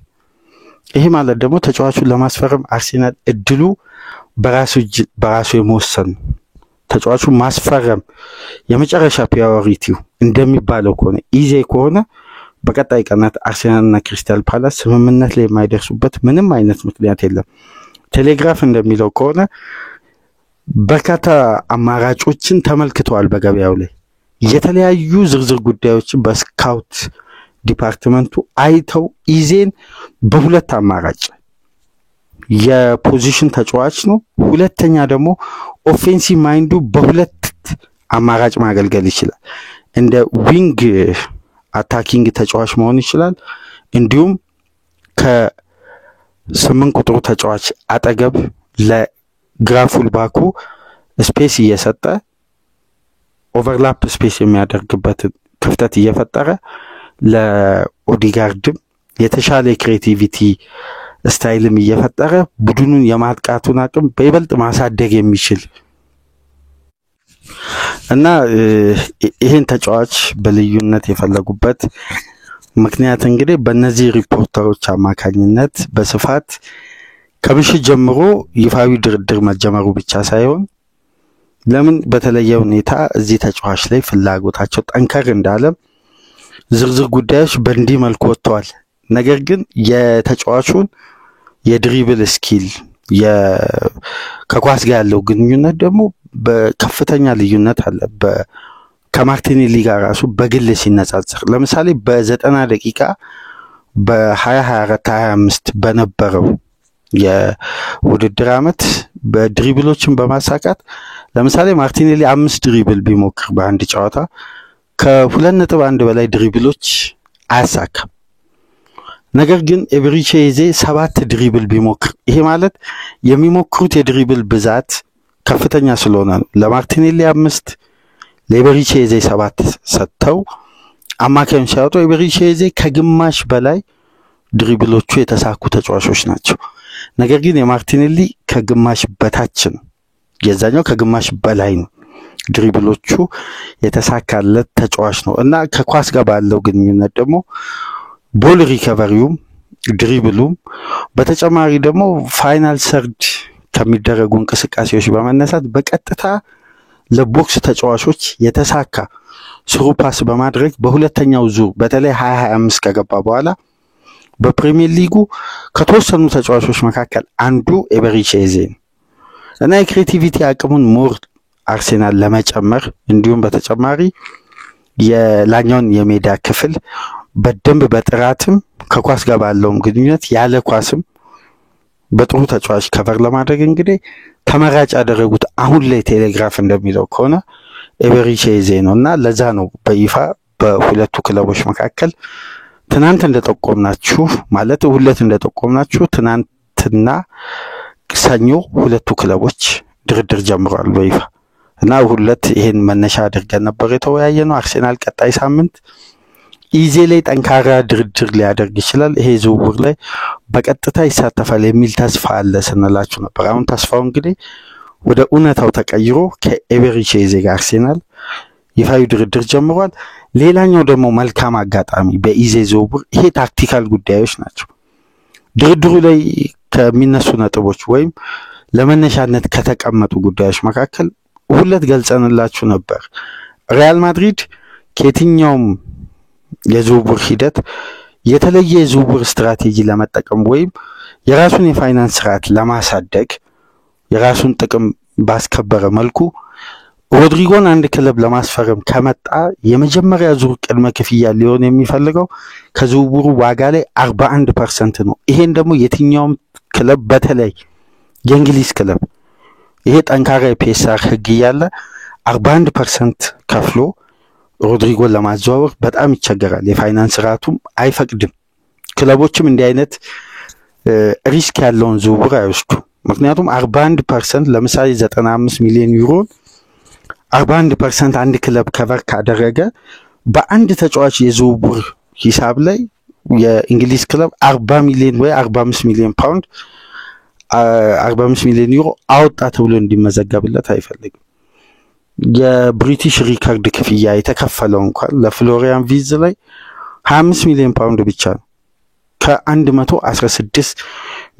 ይሄ ማለት ደግሞ ተጫዋቹን ለማስፈረም አርሴናል እድሉ በራሱ የመወሰን ተጫዋቹን ማስፈረም የመጨረሻ ፕራዮሪቲው እንደሚባለው ከሆነ ኢዜ ከሆነ በቀጣይ ቀናት አርሴናልና ክሪስታል ፓላስ ስምምነት ላይ የማይደርሱበት ምንም አይነት ምክንያት የለም። ቴሌግራፍ እንደሚለው ከሆነ በርካታ አማራጮችን ተመልክተዋል። በገበያው ላይ የተለያዩ ዝርዝር ጉዳዮችን በስካውት ዲፓርትመንቱ አይተው ኢዜን በሁለት አማራጭ የፖዚሽን ተጫዋች ነው፣ ሁለተኛ ደግሞ ኦፌንሲቭ ማይንዱ በሁለት አማራጭ ማገልገል ይችላል። እንደ ዊንግ አታኪንግ ተጫዋች መሆን ይችላል። እንዲሁም ከ8 ቁጥሩ ተጫዋች አጠገብ ለግራፉል ባኩ ስፔስ እየሰጠ ኦቨርላፕ ስፔስ የሚያደርግበት ክፍተት እየፈጠረ ለኦዲጋርድም የተሻለ ክሬቲቪቲ ስታይልም እየፈጠረ ቡድኑን የማጥቃቱን አቅም በይበልጥ ማሳደግ የሚችል እና ይሄን ተጫዋች በልዩነት የፈለጉበት ምክንያት እንግዲህ በእነዚህ ሪፖርተሮች አማካኝነት በስፋት ከምሽት ጀምሮ ይፋዊ ድርድር መጀመሩ ብቻ ሳይሆን ለምን በተለየ ሁኔታ እዚህ ተጫዋች ላይ ፍላጎታቸው ጠንከር እንዳለ ዝርዝር ጉዳዮች በእንዲህ መልኩ ወጥተዋል። ነገር ግን የተጫዋቹን የድሪብል ስኪል ከኳስ ጋር ያለው ግንኙነት ደግሞ በከፍተኛ ልዩነት አለ። ከማርቲኔሊ ጋር ራሱ በግል ሲነጻጸር ለምሳሌ በ90 ደቂቃ በ2024 25 በነበረው የውድድር ዓመት በድሪብሎችን በማሳካት ለምሳሌ ማርቲኔሊ 5 ድሪብል ቢሞክር በአንድ ጨዋታ ከ2.1 በላይ ድሪብሎች አያሳካም። ነገር ግን ኤቤሪቼ ኤዜ 7 ድሪብል ቢሞክር ይሄ ማለት የሚሞክሩት የድሪብል ብዛት ከፍተኛ ስለሆነ ነው። ለማርቲኔሊ 5 ለኤቤሪቼ ኤዜ 7 ሰጥተው አማካዩን ሲያወጡ ኤቤሪቼ ኤዜ ከግማሽ በላይ ድሪብሎቹ የተሳኩ ተጫዋቾች ናቸው። ነገር ግን የማርቲኔሊ ከግማሽ በታች ነው፣ የዛኛው ከግማሽ በላይ ነው። ድሪብሎቹ የተሳካለት ተጫዋች ነው እና ከኳስ ጋር ባለው ግንኙነት ደግሞ ቦል ሪከቨሪውም ድሪብሉም በተጨማሪ ደግሞ ፋይናል ሰርድ ከሚደረጉ እንቅስቃሴዎች በመነሳት በቀጥታ ለቦክስ ተጫዋቾች የተሳካ ስሩ ፓስ በማድረግ በሁለተኛው ዙር በተለይ 2025 ከገባ በኋላ በፕሪሚየር ሊጉ ከተወሰኑ ተጫዋቾች መካከል አንዱ ኤቤሪቼ ኤዜ ነው እና የክሬቲቪቲ አቅሙን ሞር አርሴናል ለመጨመር እንዲሁም በተጨማሪ የላኛውን የሜዳ ክፍል በደንብ በጥራትም ከኳስ ጋር ባለውም ግንኙነት ያለ ኳስም በጥሩ ተጫዋች ከቨር ለማድረግ እንግዲህ ተመራጭ ያደረጉት አሁን ላይ ቴሌግራፍ እንደሚለው ከሆነ ኤቤሪቼ ኤዜ ነውና ለዛ ነው በይፋ በሁለቱ ክለቦች መካከል ትናንት እንደጠቆምናችሁ ማለት ሁለት እንደጠቆምናችሁ ትናንትና ሰኞ ሁለቱ ክለቦች ድርድር ጀምረዋል በይፋ እና ሁለት ይሄን መነሻ አድርገን ነበር የተወያየነው። አርሴናል ቀጣይ ሳምንት ኢዜ ላይ ጠንካራ ድርድር ሊያደርግ ይችላል፣ ይሄ ዝውውር ላይ በቀጥታ ይሳተፋል የሚል ተስፋ አለ ስንላችሁ ነበር። አሁን ተስፋው እንግዲህ ወደ እውነታው ተቀይሮ ከኤቤሪቼ ኤዜ ጋር አርሴናል ይፋዊ ድርድር ጀምሯል። ሌላኛው ደግሞ መልካም አጋጣሚ በኢዜ ዝውውር ይሄ ታክቲካል ጉዳዮች ናቸው። ድርድሩ ላይ ከሚነሱ ነጥቦች ወይም ለመነሻነት ከተቀመጡ ጉዳዮች መካከል ሁለት ገልጸንላችሁ ነበር። ሪያል ማድሪድ ከየትኛውም የዝውውር ሂደት የተለየ የዝውውር ስትራቴጂ ለመጠቀም ወይም የራሱን የፋይናንስ ስርዓት ለማሳደግ የራሱን ጥቅም ባስከበረ መልኩ ሮድሪጎን አንድ ክለብ ለማስፈረም ከመጣ የመጀመሪያ ዙር ቅድመ ክፍያ ሊሆን የሚፈልገው ከዝውውሩ ዋጋ ላይ 41% ነው። ይሄን ደግሞ የትኛውም ክለብ በተለይ የእንግሊዝ ክለብ ይሄ ጠንካራ የፒኤስአር ህግ ያለ 41% ከፍሎ ሮድሪጎን ለማዘዋወር በጣም ይቸገራል። የፋይናንስ ስርዓቱም አይፈቅድም። ክለቦችም እንዲህ አይነት ሪስክ ያለውን ዝውውር አይወስዱ። ምክንያቱም 41% ለምሳሌ 95 ሚሊዮን ዩሮ 41% አንድ ክለብ ከቨር ካደረገ በአንድ ተጫዋች የዝውውር ሂሳብ ላይ የእንግሊዝ ክለብ 40 ሚሊዮን ወይ 45 ሚሊዮን ፓውንድ 45 ሚሊዮን ዩሮ አውጣ ተብሎ እንዲመዘገብለት አይፈልግም። የብሪቲሽ ሪካርድ ክፍያ የተከፈለው እንኳን ለፍሎሪያን ቪዝ ላይ 25 ሚሊዮን ፓውንድ ብቻ ነው። ከ116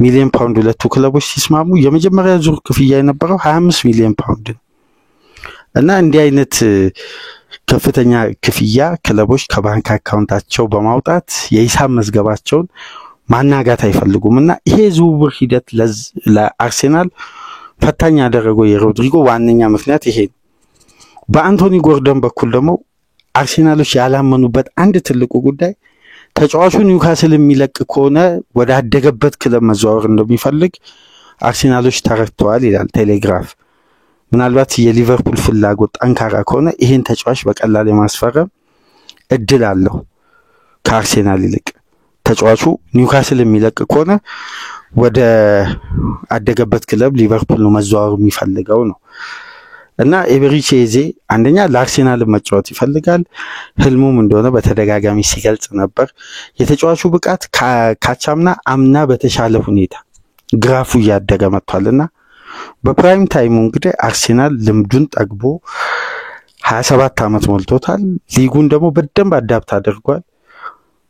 ሚሊዮን ፓውንድ ሁለቱ ክለቦች ሲስማሙ የመጀመሪያ ዙር ክፍያ የነበረው 25 ሚሊዮን ፓውንድ እና እንዲህ አይነት ከፍተኛ ክፍያ ክለቦች ከባንክ አካውንታቸው በማውጣት የሂሳብ መዝገባቸውን ማናጋት አይፈልጉምና ይሄ ዝውውር ሂደት ለአርሴናል ፈታኝ ያደረገው የሮድሪጎ ዋነኛ ምክንያት ይሄ። በአንቶኒ ጎርደን በኩል ደግሞ አርሴናሎች ያላመኑበት አንድ ትልቁ ጉዳይ ተጫዋቹ ኒውካስል የሚለቅ ከሆነ ወደ አደገበት ክለብ መዘዋወር እንደሚፈልግ አርሴናሎች ተረድተዋል ይላል ቴሌግራፍ። ምናልባት የሊቨርፑል ፍላጎት ጠንካራ ከሆነ ይሄን ተጫዋች በቀላል የማስፈረም እድል አለው ከአርሴናል ይልቅ። ተጫዋቹ ኒውካስል የሚለቅ ከሆነ ወደ አደገበት ክለብ ሊቨርፑል ነው መዘዋወር የሚፈልገው ነው እና ኤቤሪቼዜ አንደኛ ለአርሴናል መጫወት ይፈልጋል። ህልሙም እንደሆነ በተደጋጋሚ ሲገልጽ ነበር። የተጫዋቹ ብቃት ካቻምና አምና በተሻለ ሁኔታ ግራፉ እያደገ መጥቷልና በፕራይም ታይሙ እንግዲህ አርሴናል ልምዱን ጠግቦ 27 ዓመት ሞልቶታል። ሊጉን ደግሞ በደንብ አዳፕት አድርጓል።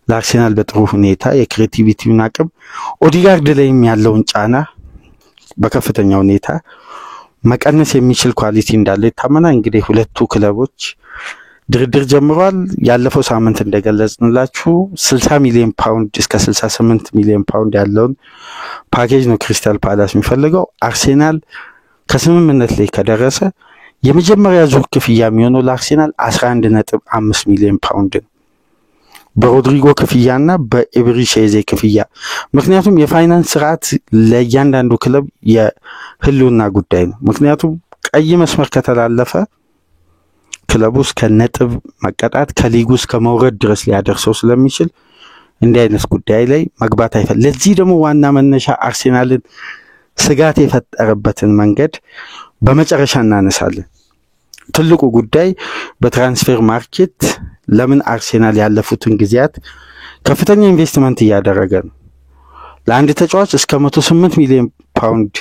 ለአርሴናል በጥሩ ሁኔታ የክሬቲቪቲውን አቅም ኦዲጋርድ ላይም ያለውን ጫና በከፍተኛ ሁኔታ መቀነስ የሚችል ኳሊቲ እንዳለው ይታመናል። እንግዲህ ሁለቱ ክለቦች ድርድር ጀምሯል። ያለፈው ሳምንት እንደገለጽንላችሁ 60 ሚሊዮን ፓውንድ እስከ 68 ሚሊዮን ፓውንድ ያለውን ፓኬጅ ነው ክሪስታል ፓላስ የሚፈልገው። አርሴናል ከስምምነት ላይ ከደረሰ የመጀመሪያ ዙር ክፍያ የሚሆነው ለአርሴናል 11.5 ሚሊዮን ፓውንድ ነው በሮድሪጎ ክፍያና በኤቤሪቼዜ ክፍያ። ምክንያቱም የፋይናንስ ስርዓት ለእያንዳንዱ ክለብ የህልውና ጉዳይ ነው። ምክንያቱም ቀይ መስመር ከተላለፈ ክለቡ እስከ ነጥብ መቀጣት ከሊጉ እስከ መውረድ ድረስ ሊያደርሰው ስለሚችል እንዲህ አይነት ጉዳይ ላይ መግባት አይፈልግም። ለዚህ ደግሞ ዋና መነሻ አርሴናልን ስጋት የፈጠረበትን መንገድ በመጨረሻ እናነሳለን። ትልቁ ጉዳይ በትራንስፈር ማርኬት ለምን አርሴናል ያለፉትን ጊዜያት ከፍተኛ ኢንቨስትመንት እያደረገ ነው። ለአንድ ተጫዋች እስከ 108 ሚሊዮን ፓውንድ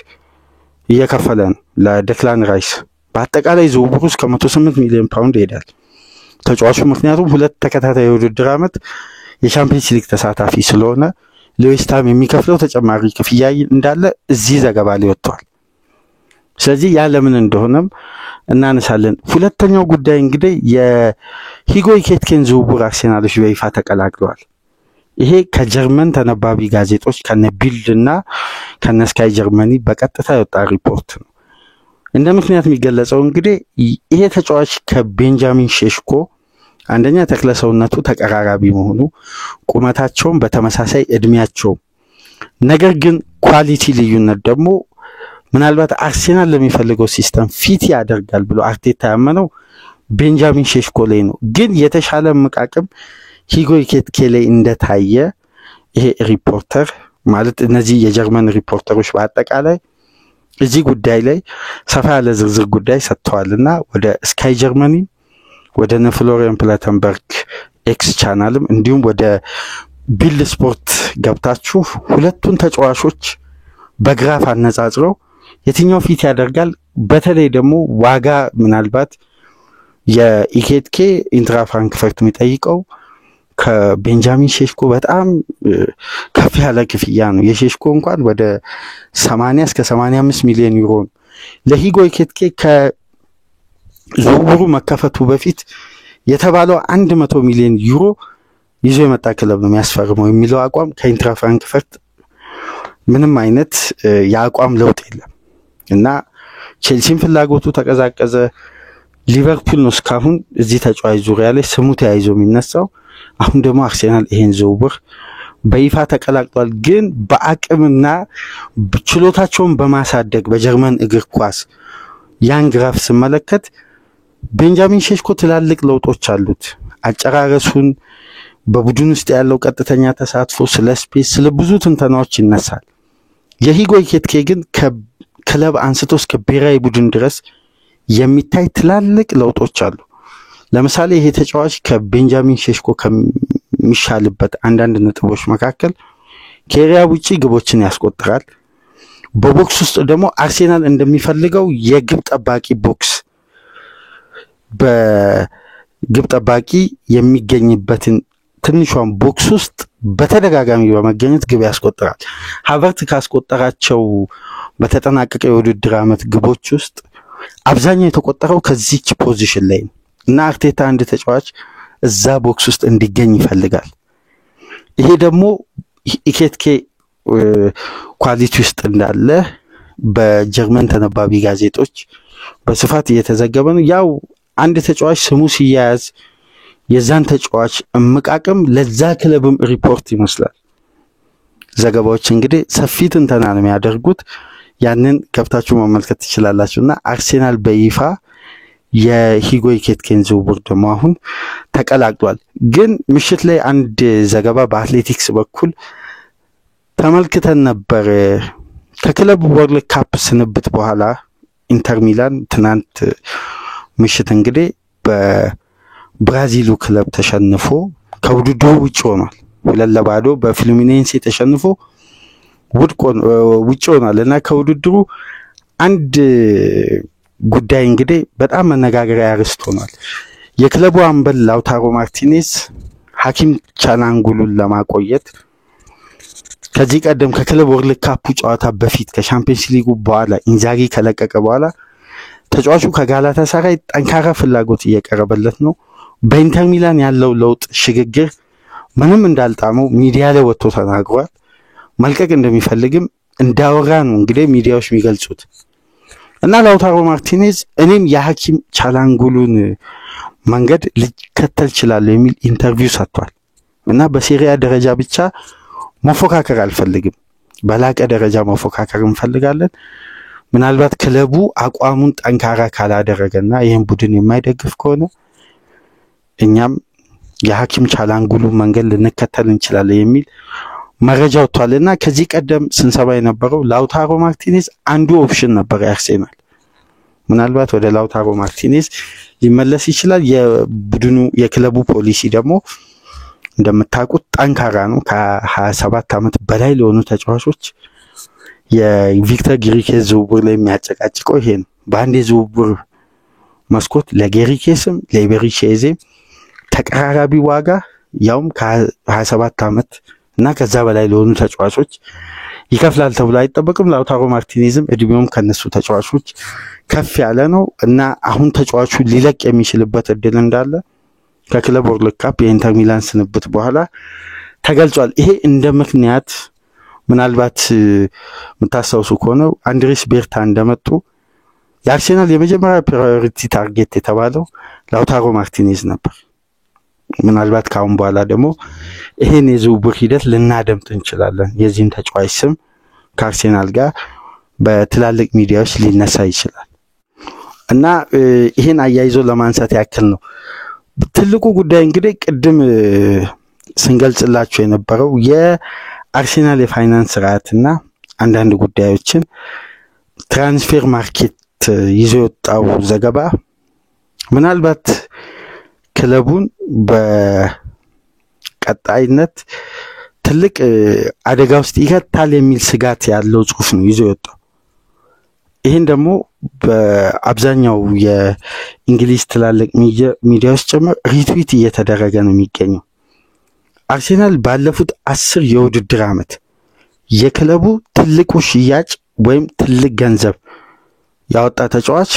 እየከፈለ ነው ለዴክላን ራይስ። በአጠቃላይ ዝውውሩ እስከ 108 ሚሊዮን ፓውንድ ይሄዳል ተጫዋቹ። ምክንያቱም ሁለት ተከታታይ የውድድር ዓመት የቻምፒየንስ ሊግ ተሳታፊ ስለሆነ ለዌስትሃም የሚከፍለው ተጨማሪ ክፍያ እንዳለ እዚህ ዘገባ ላይ ወጥቷል። ስለዚህ ያ ለምን እንደሆነም እናነሳለን። ሁለተኛው ጉዳይ እንግዲህ የሂጎ ኢኬቲኬን ዝውውር አርሴናሎች በይፋ ተቀላቅለዋል። ይሄ ከጀርመን ተነባቢ ጋዜጦች ከነ ቢልድ እና ከነ ስካይ ጀርመኒ በቀጥታ የወጣ ሪፖርት ነው። እንደ ምክንያት የሚገለጸው እንግዲህ ይሄ ተጫዋች ከቤንጃሚን ሼሽኮ አንደኛ ተክለሰውነቱ ተቀራራቢ መሆኑ፣ ቁመታቸውም በተመሳሳይ እድሜያቸው፣ ነገር ግን ኳሊቲ ልዩነት ደግሞ ምናልባት አርሴናል ለሚፈልገው ሲስተም ፊት ያደርጋል ብሎ አርቴታ ያመነው ቤንጃሚን ሼሽኮ ላይ ነው። ግን የተሻለ መቃቀም ሂጎ ኢኬቲኬ ላይ እንደታየ ይሄ ሪፖርተር ማለት እነዚህ የጀርመን ሪፖርተሮች በአጠቃላይ እዚህ ጉዳይ ላይ ሰፋ ያለ ዝርዝር ጉዳይ ሰጥተዋልና ወደ ስካይ ጀርመኒ ወደ ፍሎሪያን ፕላተንበርግ ኤክስ ቻናልም እንዲሁም ወደ ቢልድ ስፖርት ገብታችሁ ሁለቱን ተጫዋቾች በግራፍ አነጻጽረው የትኛው ፊት ያደርጋል፣ በተለይ ደግሞ ዋጋ ምናልባት የኢኬቲኬ ኢንትራ ፍራንክፈርት የሚጠይቀው ከቤንጃሚን ሼሽኮ በጣም ከፍ ያለ ክፍያ ነው። የሼሽኮ እንኳን ወደ 80 እስከ 85 ሚሊዮን ዩሮ ነው። ለሂጎ ኢኬቲኬ ከዝውውሩ መከፈቱ በፊት የተባለው 100 ሚሊዮን ዩሮ ይዞ የመጣ ክለብ ነው የሚያስፈርመው የሚለው አቋም ከኢንትራ ፍራንክፈርት ምንም አይነት የአቋም ለውጥ የለም እና ቼልሲን ፍላጎቱ ተቀዛቀዘ። ሊቨርፑል ነው እስካሁን እዚህ ተጫዋች ዙሪያ ላይ ስሙ ተያይዞ የሚነሳው። አሁን ደግሞ አርሴናል ይሄን ዝውውር በይፋ ተቀላቅሏል። ግን በአቅምና ችሎታቸውን በማሳደግ በጀርመን እግር ኳስ ያን ግራፍ ስመለከት ቤንጃሚን ሼሽኮ ትላልቅ ለውጦች አሉት። አጨራረሱን በቡድን ውስጥ ያለው ቀጥተኛ ተሳትፎ ስለ ስፔስ ስለ ብዙ ትንተናዎች ይነሳል። የሂጎ ኢኬቲኬ ግን ከክለብ አንስቶ እስከ ብሔራዊ ቡድን ድረስ የሚታይ ትላልቅ ለውጦች አሉ። ለምሳሌ ይሄ ተጫዋች ከቤንጃሚን ሼሽኮ ከሚሻልበት አንዳንድ ነጥቦች መካከል ከኤሪያ ውጪ ግቦችን ያስቆጥራል። በቦክስ ውስጥ ደግሞ አርሴናል እንደሚፈልገው የግብ ጠባቂ ቦክስ በግብ ጠባቂ የሚገኝበትን ትንሿን ቦክስ ውስጥ በተደጋጋሚ በመገኘት ግብ ያስቆጥራል። ሃቨርት ካስቆጠራቸው በተጠናቀቀ የውድድር ዓመት ግቦች ውስጥ አብዛኛው የተቆጠረው ከዚች ፖዚሽን ላይ ነው እና አርቴታ አንድ ተጫዋች እዛ ቦክስ ውስጥ እንዲገኝ ይፈልጋል። ይሄ ደግሞ ኢኬቲኬ ኳሊቲ ውስጥ እንዳለ በጀርመን ተነባቢ ጋዜጦች በስፋት እየተዘገበ ነው። ያው አንድ ተጫዋች ስሙ ሲያያዝ የዛን ተጫዋች እምቃቅም ለዛ ክለብም ሪፖርት ይመስላል። ዘገባዎች እንግዲህ ሰፊ ትንተና ነው የሚያደርጉት። ያንን ከፍታችሁ መመልከት ትችላላችሁና አርሴናል በይፋ የሂጎ ኢኬቲኬን ዝውውር ደግሞ አሁን ተቀላቅሏል። ግን ምሽት ላይ አንድ ዘገባ በአትሌቲክስ በኩል ተመልክተን ነበር። ከክለብ ወርልድ ካፕ ስንብት በኋላ ኢንተር ሚላን ትናንት ምሽት እንግዲህ በብራዚሉ ክለብ ተሸንፎ ከውድድሩ ውጭ ሆኗል። 2-0 በፍሉሚኔንሴ ተሸንፎ ውጭ ሆኗል እና ከውድድሩ አንድ ጉዳይ እንግዲህ በጣም መነጋገሪያ ያርዕስት ሆኗል። የክለቡ አምበል ላውታሮ ማርቲኔዝ ሐኪም ቻላንጉሉን ለማቆየት ከዚህ ቀደም ከክለብ ወርልድ ካፕ ጨዋታ በፊት ከሻምፒየንስ ሊጉ በኋላ ኢንዛጊ ከለቀቀ በኋላ ተጫዋቹ ከጋላታሳራይ ጠንካራ ፍላጎት እየቀረበለት ነው። በኢንተር ሚላን ያለው ለውጥ ሽግግር ምንም እንዳልጣመው ሚዲያ ላይ ወጥቶ ተናግሯል። መልቀቅ እንደሚፈልግም እንዳወራ ነው እንግዲህ ሚዲያዎች የሚገልጹት እና ላውታሮ ማርቲኔዝ እኔም የሐኪም ቻላንጉሉን መንገድ ልከተል ይችላል የሚል ኢንተርቪው ሰጥቷል እና በሴሪያ ደረጃ ብቻ መፎካከር አልፈልግም፣ በላቀ ደረጃ መፎካከር እንፈልጋለን። ምናልባት ክለቡ አቋሙን ጠንካራ ካላደረገና ይሄን ቡድን የማይደግፍ ከሆነ እኛም የሐኪም ቻላንጉሉ መንገድ ልንከተል እንችላለን የሚል መረጃ ወጥቷልና ከዚህ ቀደም ስንሰባ የነበረው ላውታሮ ማርቲኔዝ አንዱ ኦፕሽን ነበር አርሴናል። ምናልባት ወደ ላውታሮ ማርቲኔዝ ሊመለስ ይችላል። የቡድኑ የክለቡ ፖሊሲ ደግሞ እንደምታውቁት ጠንካራ ነው። ከ27 ዓመት በላይ ለሆኑ ተጫዋቾች የቪክተር ጊሪኬስ ዝውውር ላይ የሚያጨቃጭቀው ይሄ ነው። በአንድ የዝውውር መስኮት ለጊሪኬስም ለቤሪሼዜም ተቀራራቢ ዋጋ ያውም ከ27 ዓመት እና ከዛ በላይ ለሆኑ ተጫዋቾች ይከፍላል ተብሎ አይጠበቅም። ላውታሮ ማርቲኔዝም እድሜውም ከነሱ ተጫዋቾች ከፍ ያለ ነው እና አሁን ተጫዋቹ ሊለቅ የሚችልበት እድል እንዳለ ከክለብ ወርልድ ካፕ የኢንተር ሚላን ስንብት በኋላ ተገልጿል። ይሄ እንደ ምክንያት ምናልባት የምታስታውሱ ከሆነ አንድሬስ ቤርታ እንደመጡ የአርሴናል የመጀመሪያ ፕራዮሪቲ ታርጌት የተባለው ላውታሮ ማርቲኔዝ ነበር። ምናልባት ካሁን በኋላ ደግሞ ይሄን የዝውውር ሂደት ልናደምጥ እንችላለን። የዚህን ተጫዋች ስም ከአርሴናል ጋር በትላልቅ ሚዲያዎች ሊነሳ ይችላል እና ይሄን አያይዞ ለማንሳት ያክል ነው። ትልቁ ጉዳይ እንግዲህ ቅድም ስንገልጽላችሁ የነበረው የአርሴናል የፋይናንስ ስርዓትና አንዳንድ ጉዳዮችን ትራንስፌር ማርኬት ይዞ የወጣው ዘገባ ምናልባት ክለቡን በቀጣይነት ትልቅ አደጋ ውስጥ ይከታል የሚል ስጋት ያለው ጽሑፍ ነው ይዞ የወጣው። ይሄን ደግሞ በአብዛኛው የእንግሊዝ ትላልቅ ሚዲያዎች ጭምር ሪትዊት እየተደረገ ነው የሚገኘው። አርሴናል ባለፉት 10 የውድድር ዓመት የክለቡ ትልቁ ሽያጭ ወይም ትልቅ ገንዘብ ያወጣ ተጫዋች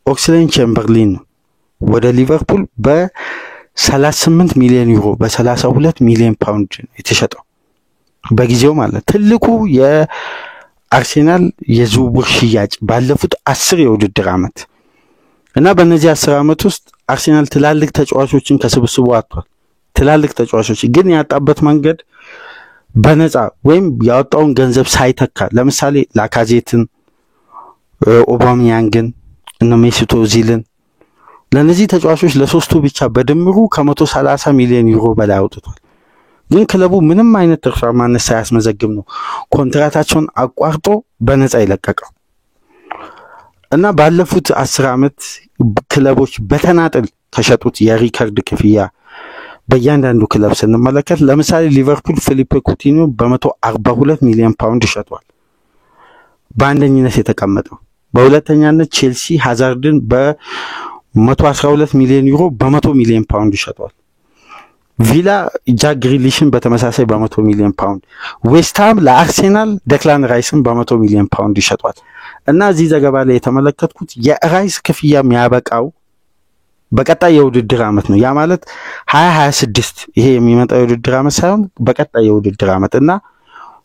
ኦክስሌድ ቼምበርሊን ነው። ወደ ሊቨርፑል በ38 ሚሊዮን ዩሮ በ32 ሚሊዮን ፓውንድ የተሸጠው በጊዜው ማለት ትልቁ የአርሴናል የዝውውር ሽያጭ ባለፉት 10 የውድድር ዓመት እና በእነዚህ 10 ዓመት ውስጥ አርሴናል ትላልቅ ተጫዋቾችን ከስብስቡ አጥቷል። ትላልቅ ተጫዋቾች ግን ያጣበት መንገድ በነፃ ወይም ያወጣውን ገንዘብ ሳይተካ ለምሳሌ ላካዜትን፣ ኦባሚያንግን እና ሜሲት ኦዚልን ለነዚህ ተጫዋቾች ለሶስቱ ብቻ በድምሩ ከ130 ሚሊዮን ዩሮ በላይ አውጥቷል። ግን ክለቡ ምንም አይነት ትርፋማነት ሳያስመዘግብ ነው ኮንትራታቸውን አቋርጦ በነፃ ይለቀቀው እና ባለፉት 10 ዓመት ክለቦች በተናጠል ከሸጡት የሪከርድ ክፍያ በእያንዳንዱ ክለብ ስንመለከት ለምሳሌ ሊቨርፑል ፊሊፔ ኩቲኒዮ በ142 ሚሊዮን ፓውንድ ሸጧል በአንደኝነት የተቀመጠው። በሁለተኛነት ቼልሲ ሃዛርድን በ112 ሚሊዮን ዩሮ በ100 ሚሊዮን ፓውንድ ሸጧል። ቪላ ጃክ ግሪሊሽን በተመሳሳይ በ100 ሚሊዮን ፓውንድ፣ ዌስትሃም ለአርሴናል ደክላን ራይስን በ100 ሚሊዮን ፓውንድ ሸጧል። እና እዚህ ዘገባ ላይ የተመለከትኩት የራይስ ክፍያ የሚያበቃው በቀጣይ የውድድር ዓመት ነው። ያ ማለት 2026 ይሄ የሚመጣው የውድድር ዓመት ሳይሆን በቀጣይ የውድድር ዓመት እና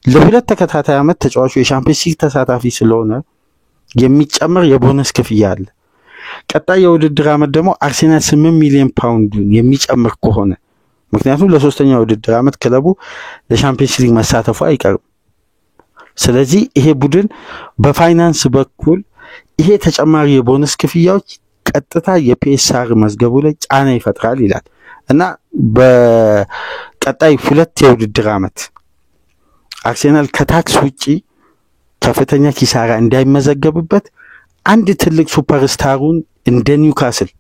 ለሁለት ተከታታይ ዓመት ተጫዋቹ የሻምፒዮንስ ሊግ ተሳታፊ ስለሆነ የሚጨመር የቦነስ ክፍያ አለ። ቀጣይ የውድድር ዓመት ደግሞ አርሴናል 8 ሚሊዮን ፓውንድ የሚጨምር ከሆነ ምክንያቱም ለሶስተኛው የውድድር ዓመት ክለቡ ለሻምፒዮንስ ሊግ መሳተፉ አይቀርም። ስለዚህ ይሄ ቡድን በፋይናንስ በኩል ይሄ ተጨማሪ የቦነስ ክፍያዎች ቀጥታ የፒኤስአር መዝገቡ ላይ ጫና ይፈጥራል ይላል እና በቀጣይ 2 የውድድር ዓመት አርሴናል ከታክስ ውጪ ከፍተኛ ኪሳራ እንዳይመዘገብበት አንድ ትልቅ ሱፐርስታሩን እንደ ኒውካስል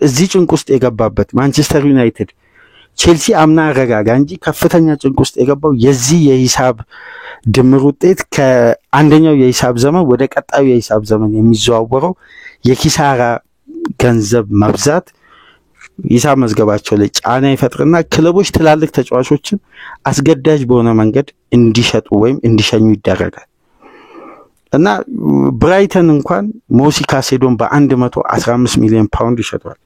እዚህ ጭንቅ ውስጥ የገባበት ማንቸስተር ዩናይትድ፣ ቼልሲ አምና አረጋጋ እንጂ ከፍተኛ ጭንቅ ውስጥ የገባው የዚህ የሂሳብ ድምር ውጤት ከአንደኛው የሂሳብ ዘመን ወደ ቀጣዩ የሂሳብ ዘመን የሚዘዋወረው የኪሳራ ገንዘብ መብዛት ሂሳብ መዝገባቸው ላይ ጫና ይፈጥርና ክለቦች ትላልቅ ተጫዋቾችን አስገዳጅ በሆነ መንገድ እንዲሸጡ ወይም እንዲሸኙ ይደረጋል እና ብራይተን እንኳን ሞሲ ካሴዶን በ115 ሚሊዮን ፓውንድ ይሸጧል።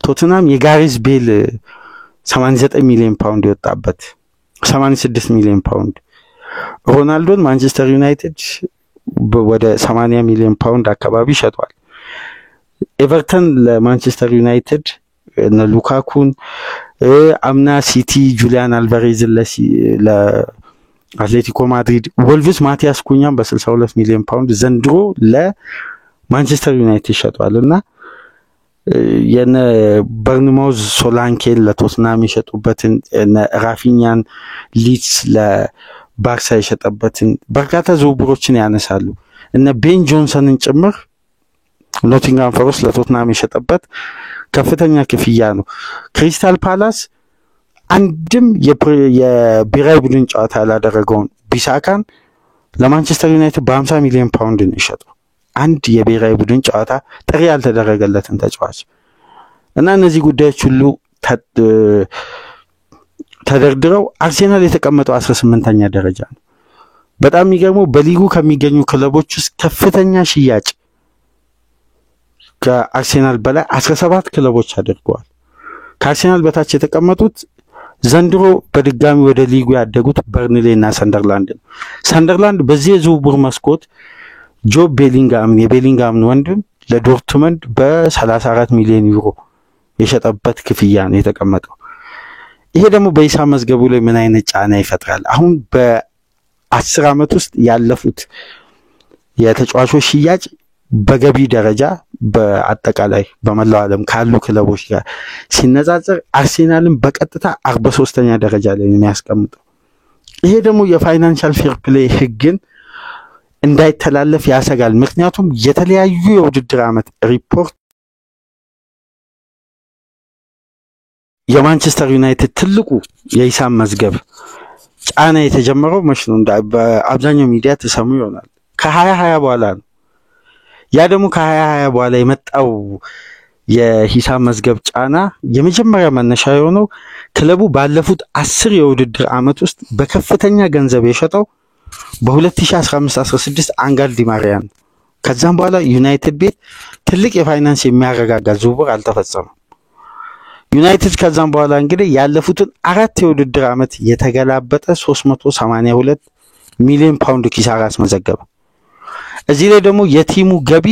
ቶተንሃም የጋሪዝ ቤል 89 ሚሊዮን ፓውንድ የወጣበት 86 ሚሊዮን ፓውንድ፣ ሮናልዶን ማንቸስተር ዩናይትድ ወደ 80 ሚሊዮን ፓውንድ አካባቢ ይሸጧል። ኤቨርተን ለማንቸስተር ዩናይትድ እነ ሉካኩን፣ አምና ሲቲ ጁሊያን አልቫሬዝን ለአትሌቲኮ ማድሪድ፣ ወልቭስ ማቲያስ ኩኛን በ62 ሚሊዮን ፓውንድ ዘንድሮ ለማንቸስተር ዩናይትድ ይሸጧልና የነ በርንማውዝ ሶላንኬን ለቶትናም የሸጡበትን እነ ራፊኛን ሊድስ ለባርሳ የሸጠበትን በርካታ ዝውውሮችን ያነሳሉ። እነ ቤን ጆንሰንን ጭምር ኖቲንግሃም ፎረስት ለቶትናም የሸጠበት ከፍተኛ ክፍያ ነው። ክሪስታል ፓላስ አንድም የብሔራዊ ቡድን ጨዋታ ያላደረገውን ቢሳካን ለማንቸስተር ዩናይትድ በ50 ሚሊዮን ፓውንድ ነው የሸጠው። አንድ የብሔራዊ ቡድን ጨዋታ ጥሪ ያልተደረገለትን ተጫዋች እና እነዚህ ጉዳዮች ሁሉ ተደርድረው አርሴናል የተቀመጠው 18ኛ ደረጃ ነው። በጣም የሚገርመው በሊጉ ከሚገኙ ክለቦች ውስጥ ከፍተኛ ሽያጭ ከአርሴናል በላይ 17 ክለቦች አድርገዋል። ከአርሴናል በታች የተቀመጡት ዘንድሮ በድጋሚ ወደ ሊጉ ያደጉት በርንሌ እና ሰንደርላንድ ነው። ሰንደርላንድ በዚህ የዝውውር መስኮት ጆብ ቤሊንጋም የቤሊንጋምን ወንድም ለዶርትመንድ በ34 ሚሊዮን ዩሮ የሸጠበት ክፍያ ነው የተቀመጠው። ይሄ ደግሞ በሂሳብ መዝገቡ ላይ ምን አይነት ጫና ይፈጥራል? አሁን በ10 ዓመት ውስጥ ያለፉት የተጫዋቾች ሽያጭ በገቢ ደረጃ በአጠቃላይ በመላው ዓለም ካሉ ክለቦች ጋር ሲነጻጸር አርሴናልን በቀጥታ 43ኛ ደረጃ ላይ የሚያስቀምጠው። ይሄ ደግሞ የፋይናንሻል ፌር ፕሌይ ህግን እንዳይተላለፍ ያሰጋል። ምክንያቱም የተለያዩ የውድድር ዓመት ሪፖርት የማንቸስተር ዩናይትድ ትልቁ የሂሳብ መዝገብ ጫና የተጀመረው መች ነው? በአብዛኛው ሚዲያ ተሰሙ ይሆናል ከ2020 በኋላ ነው። ያ ደግሞ ከ2020 በኋላ የመጣው የሂሳብ መዝገብ ጫና የመጀመሪያ መነሻ የሆነው ክለቡ ባለፉት 10 የውድድር ዓመት ውስጥ በከፍተኛ ገንዘብ የሸጠው በ2015-16 አንጋል ዲማሪያን። ከዛም በኋላ ዩናይትድ ቤት ትልቅ የፋይናንስ የሚያረጋጋ ዝውውር አልተፈጸመም። ዩናይትድ ከዛም በኋላ እንግዲህ ያለፉትን 4 የውድድር ዓመት የተገላበጠ 382 ሚሊዮን ፓውንድ ኪሳራ አስመዘገበ። እዚህ ላይ ደግሞ የቲሙ ገቢ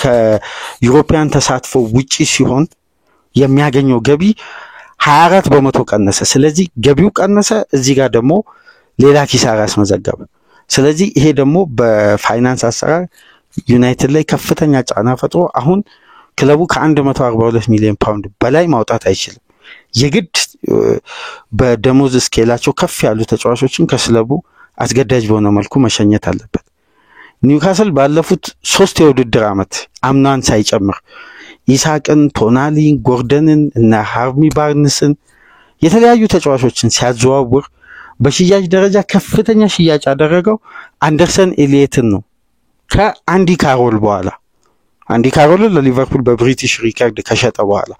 ከዩሮፒያን ተሳትፎ ውጪ ሲሆን የሚያገኘው ገቢ 24% ቀነሰ። ስለዚህ ገቢው ቀነሰ፣ እዚህ ጋር ደግሞ ሌላ ኪሳራ አስመዘገበ። ስለዚህ ይሄ ደግሞ በፋይናንስ አሰራር ዩናይትድ ላይ ከፍተኛ ጫና ፈጥሮ አሁን ክለቡ ከ142 ሚሊዮን ፓውንድ በላይ ማውጣት አይችልም። የግድ በደሞዝ ስኬላቸው ከፍ ያሉ ተጫዋቾችን ከክለቡ አስገዳጅ በሆነ መልኩ መሸኘት አለበት። ኒውካስል ባለፉት 3 የውድድር ዓመት አምናን ሳይጨምር ኢሳቅን፣ ቶናሊን፣ ጎርደንን እና ሃርሚ ባርንስን የተለያዩ ተጫዋቾችን ሲያዘዋውር በሽያጭ ደረጃ ከፍተኛ ሽያጭ ያደረገው አንደርሰን ኤሊየትን ነው ከአንዲ ካሮል በኋላ። አንዲ ካሮል ለሊቨርፑል በብሪቲሽ ሪከርድ ከሸጠ በኋላ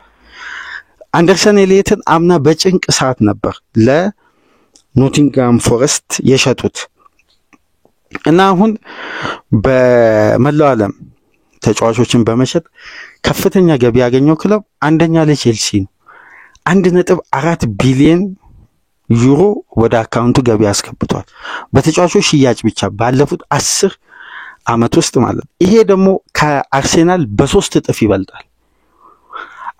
አንደርሰን ኤሊየትን አምና በጭንቅ ሰዓት ነበር ለኖቲንግሃም ፎረስት የሸጡት እና አሁን በመላው ዓለም ተጫዋቾችን በመሸጥ ከፍተኛ ገቢ ያገኘው ክለብ አንደኛ ለቼልሲ ነው። 1.4 ቢሊዮን ዩሮ ወደ አካውንቱ ገቢ አስገብቷል በተጫዋቾች ሽያጭ ብቻ ባለፉት 10 ዓመት ውስጥ ማለት። ይሄ ደግሞ ከአርሴናል በ3 እጥፍ ይበልጣል።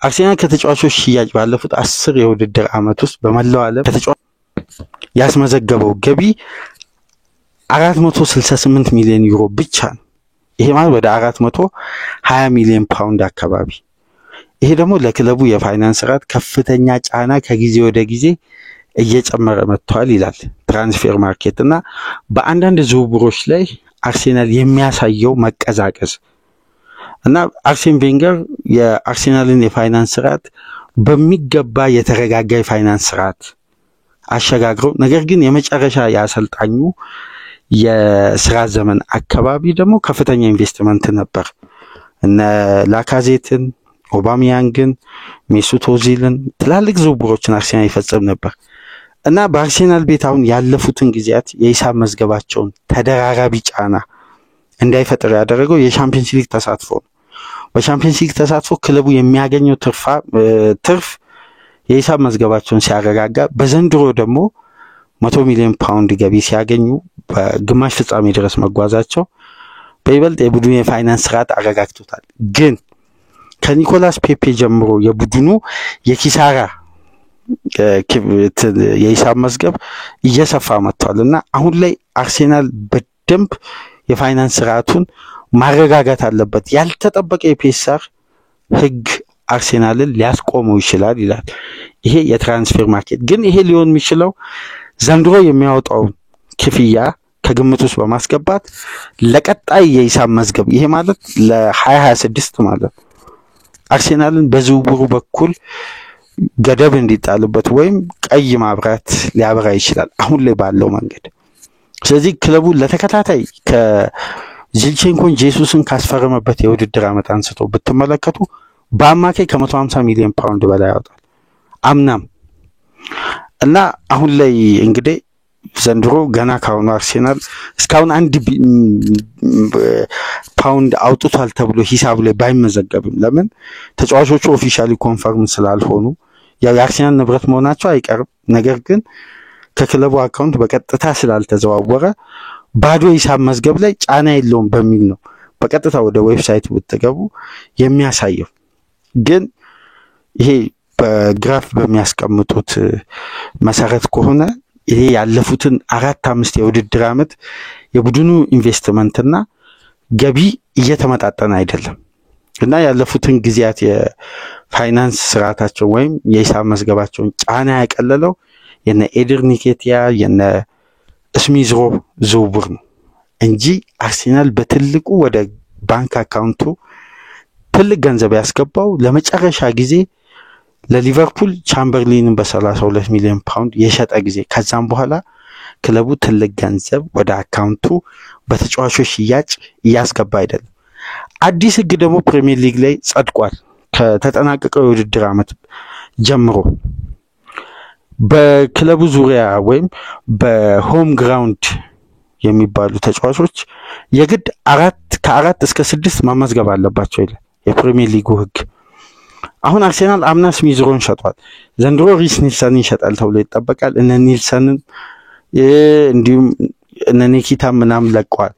አርሴናል ከተጫዋቾች ሽያጭ ባለፉት 10 የውድድር ዓመት ውስጥ በመላው ዓለም ከተጫዋቾች ያስመዘገበው ገቢ 468 ሚሊዮን ዩሮ ብቻ ነው። ይሄ ማለት ወደ 420 ሚሊዮን ፓውንድ አካባቢ። ይሄ ደግሞ ለክለቡ የፋይናንስ ስርዓት ከፍተኛ ጫና ከጊዜ ወደ ጊዜ እየጨመረ መጥቷል ይላል ትራንስፌር ማርኬት። እና በአንዳንድ ዝውውሮች ላይ አርሴናል የሚያሳየው መቀዛቀዝ እና አርሴን ቬንገር የአርሴናልን የፋይናንስ ስርዓት በሚገባ የተረጋጋ የፋይናንስ ስርዓት አሸጋግረው፣ ነገር ግን የመጨረሻ ያሰልጣኙ የስራ ዘመን አካባቢ ደግሞ ከፍተኛ ኢንቨስትመንት ነበር። እነ ላካዜትን፣ ኦባሚያንግን፣ ሜሱት ኦዚልን ትላልቅ ዝውውሮችን አርሴናል ይፈጽም ነበር እና በአርሴናል ቤት አሁን ያለፉትን ጊዜያት የሂሳብ መዝገባቸውን ተደራራቢ ጫና እንዳይፈጠር ያደረገው የቻምፒየንስ ሊግ ተሳትፎ ነው። በቻምፒየንስ ሊግ ተሳትፎ ክለቡ የሚያገኘው ትርፍ የሂሳብ መዝገባቸውን ሲያረጋጋ፣ በዘንድሮ ደግሞ 100 ሚሊዮን ፓውንድ ገቢ ሲያገኙ በግማሽ ፍጻሜ ድረስ መጓዛቸው በይበልጥ የቡድኑ የፋይናንስ ስርዓት አረጋግቶታል። ግን ከኒኮላስ ፔፔ ጀምሮ የቡድኑ የኪሳራ የሂሳብ መዝገብ እየሰፋ መጥቷልና አሁን ላይ አርሴናል በደንብ የፋይናንስ ስርዓቱን ማረጋጋት አለበት። ያልተጠበቀ የፒኤስአር ህግ አርሴናልን ሊያስቆመው ይችላል ይላል ይሄ የትራንስፌር ማርኬት። ግን ይሄ ሊሆን የሚችለው ዘንድሮ የሚያወጣው ክፍያ ከግምት ውስጥ በማስገባት ለቀጣይ የሂሳብ መዝገብ ይሄ ማለት ለ2026 ማለት አርሴናልን በዝውውሩ በኩል ገደብ እንዲጣልበት ወይም ቀይ ማብራት ሊያበራ ይችላል አሁን ላይ ባለው መንገድ። ስለዚህ ክለቡ ለተከታታይ ከዚንቼንኮን ጄሱስን ካስፈረመበት የውድድር ዓመት አንስቶ ብትመለከቱ በአማካይ ከ150 ሚሊዮን ፓውንድ በላይ ያወጣል አምናም። እና አሁን ላይ እንግዲህ ዘንድሮ ገና ካሁኑ አርሴናል እስካሁን 1 ፓውንድ አውጥቷል ተብሎ ሂሳብ ላይ ባይመዘገብም፣ ለምን ተጫዋቾቹ ኦፊሻሊ ኮንፈርም ስላልሆኑ ያው የአርሴናል ንብረት መሆናቸው አይቀርም። ነገር ግን ከክለቡ አካውንት በቀጥታ ስላልተዘዋወረ ባዶ ሂሳብ መዝገብ ላይ ጫና የለውም በሚል ነው በቀጥታ ወደ ዌብሳይት ብትገቡ የሚያሳየው። ግን ይሄ በግራፍ በሚያስቀምጡት መሰረት ከሆነ ይሄ ያለፉትን 4-5 የውድድር ዓመት የቡድኑ ኢንቨስትመንትና ገቢ እየተመጣጠነ አይደለም እና ያለፉትን ጊዜያት የፋይናንስ ስርዓታቸው ወይም የሂሳብ መዝገባቸውን ጫና ያቀለለው የነ ኤድር ኒኬቲያ የነ ስሚዝሮ ዝውውር ነው እንጂ አርሴናል በትልቁ ወደ ባንክ አካውንቱ ትልቅ ገንዘብ ያስገባው ለመጨረሻ ጊዜ ለሊቨርፑል ቻምበርሊንን በ32 ሚሊዮን ፓውንድ የሸጠ ጊዜ። ከዛም በኋላ ክለቡ ትልቅ ገንዘብ ወደ አካውንቱ በተጫዋቾች ሽያጭ እያስገባ አይደለም። አዲስ ህግ ደግሞ ፕሪሚየር ሊግ ላይ ጸድቋል። ከተጠናቀቀው የውድድር ዓመት ጀምሮ በክለቡ ዙሪያ ወይም በሆም ግራውንድ የሚባሉ ተጫዋቾች የግድ ከ4 እስከ 6 መመዝገብ አለባቸው ይላል የፕሪሚየር ሊጉ ህግ። አሁን አርሴናል አምና ስሚዝ ሮውን ሸጧል። ዘንድሮ ሪስ ኒልሰንን ይሸጣል ተብሎ ይጠበቃል። እነ ኒልሰንን እንዲሁም እነ ኒኪታ ምናምን ለቀዋል።